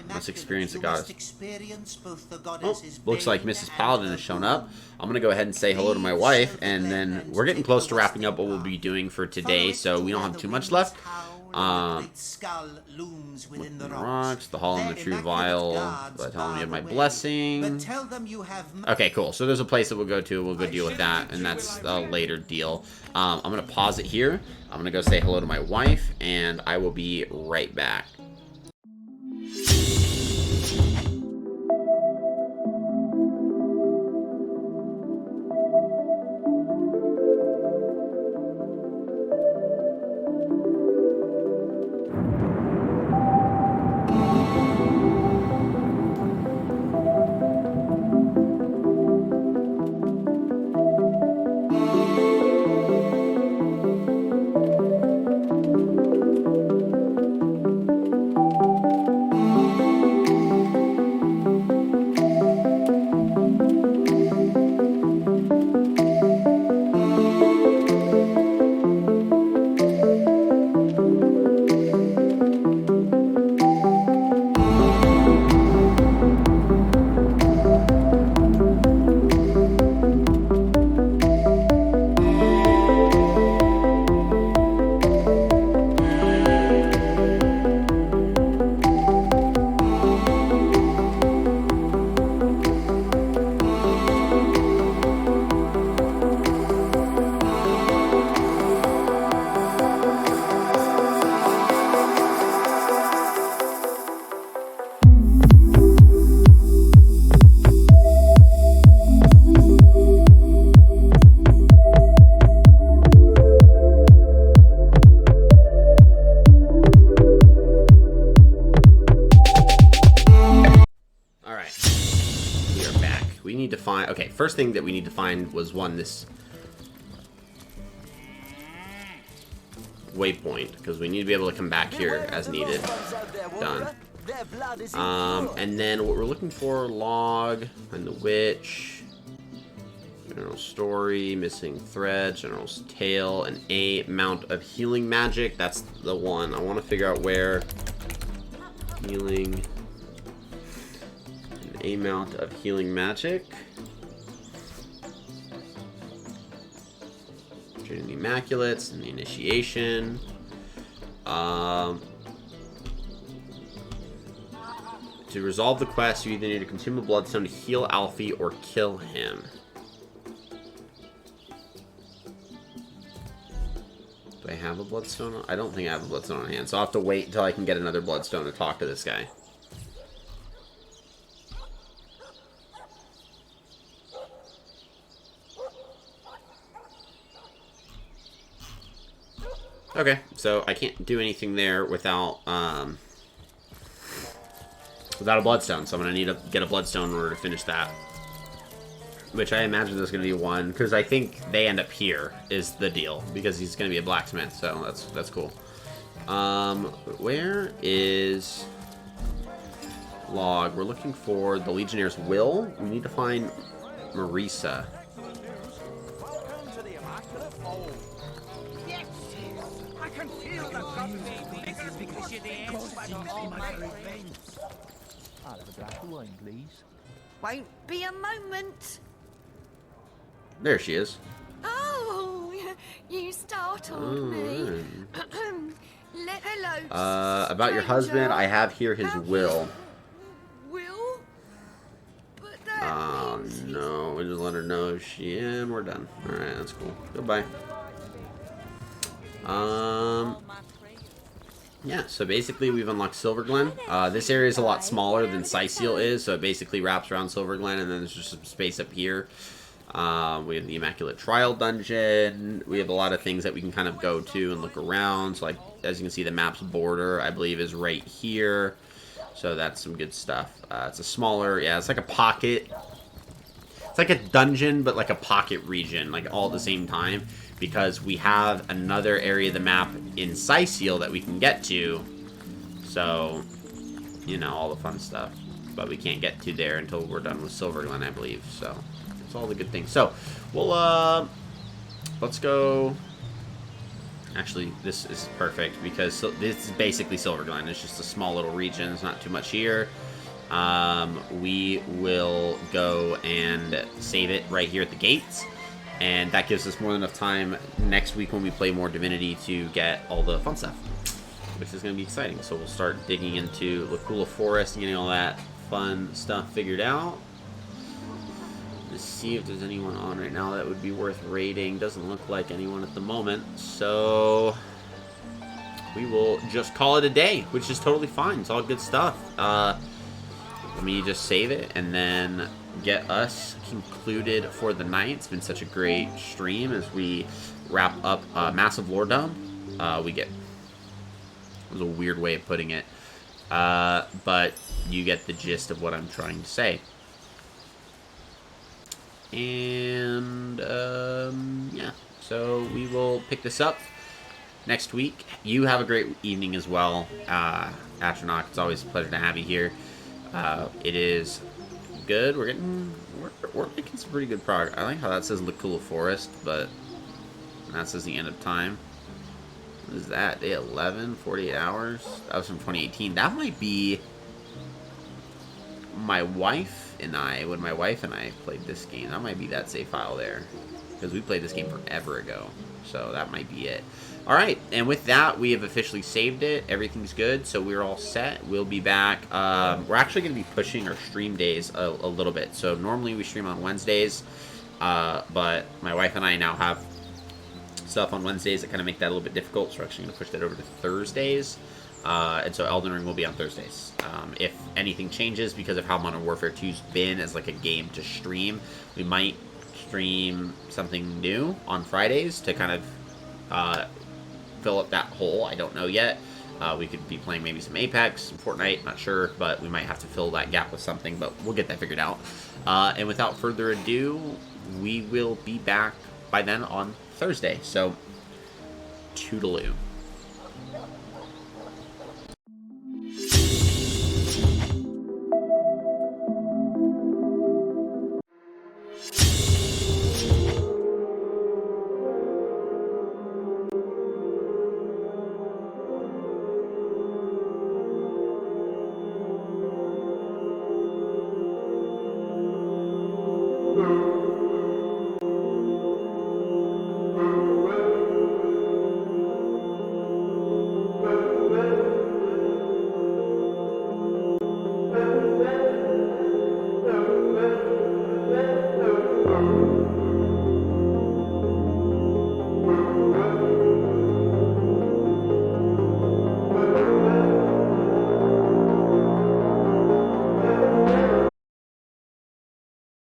Let's experience the goddess. Oh, looks like Mrs. Paladin has shown up. I'm gonna go ahead and say hello to my wife, and then we're getting close to wrapping up what we'll be doing for today, so we don't have too much left. With the rocks, the hall and the true vial, by telling me of my blessing. Okay, cool. So there's a place that we'll go to. We'll go deal with that, and that's a later deal. I'm gonna pause it here. I'm gonna go say hello to my wife, and I will be right back. Okay, first thing that we need to find was this waypoint, because we need to be able to come back here as needed. Done. And then what we're looking for, log, and the witch, general story, missing thread, general's tale, and a mount of healing magic. That's the one. I want to figure out where healing, a mount of healing magic. Training the Immaculates and the initiation. To resolve the quest, you either need to consume a bloodstone to heal Alfie or kill him. Do I have a bloodstone? I don't think I have a bloodstone on hand, so I'll have to wait until I can get another bloodstone to talk to this guy. Okay, so I can't do anything there without a bloodstone, so I'm going to need to get a bloodstone in order to finish that. Which I imagine there's going to be one, because I think they end up here, is the deal, because he's going to be a blacksmith, so that's cool. Where is Log? We're looking for the Legionnaire's Will. We need to find Marisa. I'll have a glass of wine, please. Won't be a moment. There she is. Oh, you startled me. Hello. About your husband, I have here his will. Will? But that Oh no, we just let her know she and we're done. Alright, that's cool. Goodbye. Yeah, so basically we've unlocked Silverglen. This area is a lot smaller than Syceal is, so it basically wraps around Silverglen, and then there's just some space up here. We have the Immaculate Trial Dungeon. We have a lot of things that we can kind of go to and look around. So, like, as you can see, the map's border, I believe, is right here. So that's some good stuff. It's a smaller, yeah, it's like a pocket. It's like a dungeon, but like a pocket region, like all at the same time. Because we have another area of the map in Syceal that we can get to. So, you know, all the fun stuff. But we can't get to there until we're done with Silverglen, I believe. So, it's all the good things. So, we'll, let's go. Actually, this is perfect because this is basically Silverglen. It's just a small little region. There's not too much here. We will go and save it right here at the gates. And that gives us more than enough time next week when we play more Divinity to get all the fun stuff, which is going to be exciting. So we'll start digging into Lacula Forest and getting all that fun stuff figured out. Let's see if there's anyone on right now that would be worth raiding. Doesn't look like anyone at the moment. So we will just call it a day, which is totally fine. It's all good stuff. Let me just save it and then get us concluded for the night. It's been such a great stream as we wrap up Massive Lorddom. We get... It was a weird way of putting it. But you get the gist of what I'm trying to say. And, yeah. So we will pick this up next week. You have a great evening as well, Atronach. It's always a pleasure to have you here. It is good. We're making some pretty good progress. I like how that says Lacula Forest, but that says the end of time. What is that? Day 11, 48 hours? That was from 2018. That might be my wife and I, when my wife and I played this game. That might be that save file there. Because we played this game forever ago. So that might be it. Alright, and with that, we have officially saved it. Everything's good, so we're all set. We'll be back. We're actually going to be pushing our stream days a little bit. So normally we stream on Wednesdays, but my wife and I now have stuff on Wednesdays that kind of make that a little bit difficult. So we're actually going to push that over to Thursdays. And so Elden Ring will be on Thursdays. If anything changes because of how Modern Warfare 2's been as like a game to stream, we might stream something new on Fridays to kind of fill up that hole. I don't know yet. We could be playing maybe some Apex, some Fortnite, not sure, but we might have to fill that gap with something, but we'll get that figured out. And without further ado, we will be back by then on Thursday. So, toodaloo.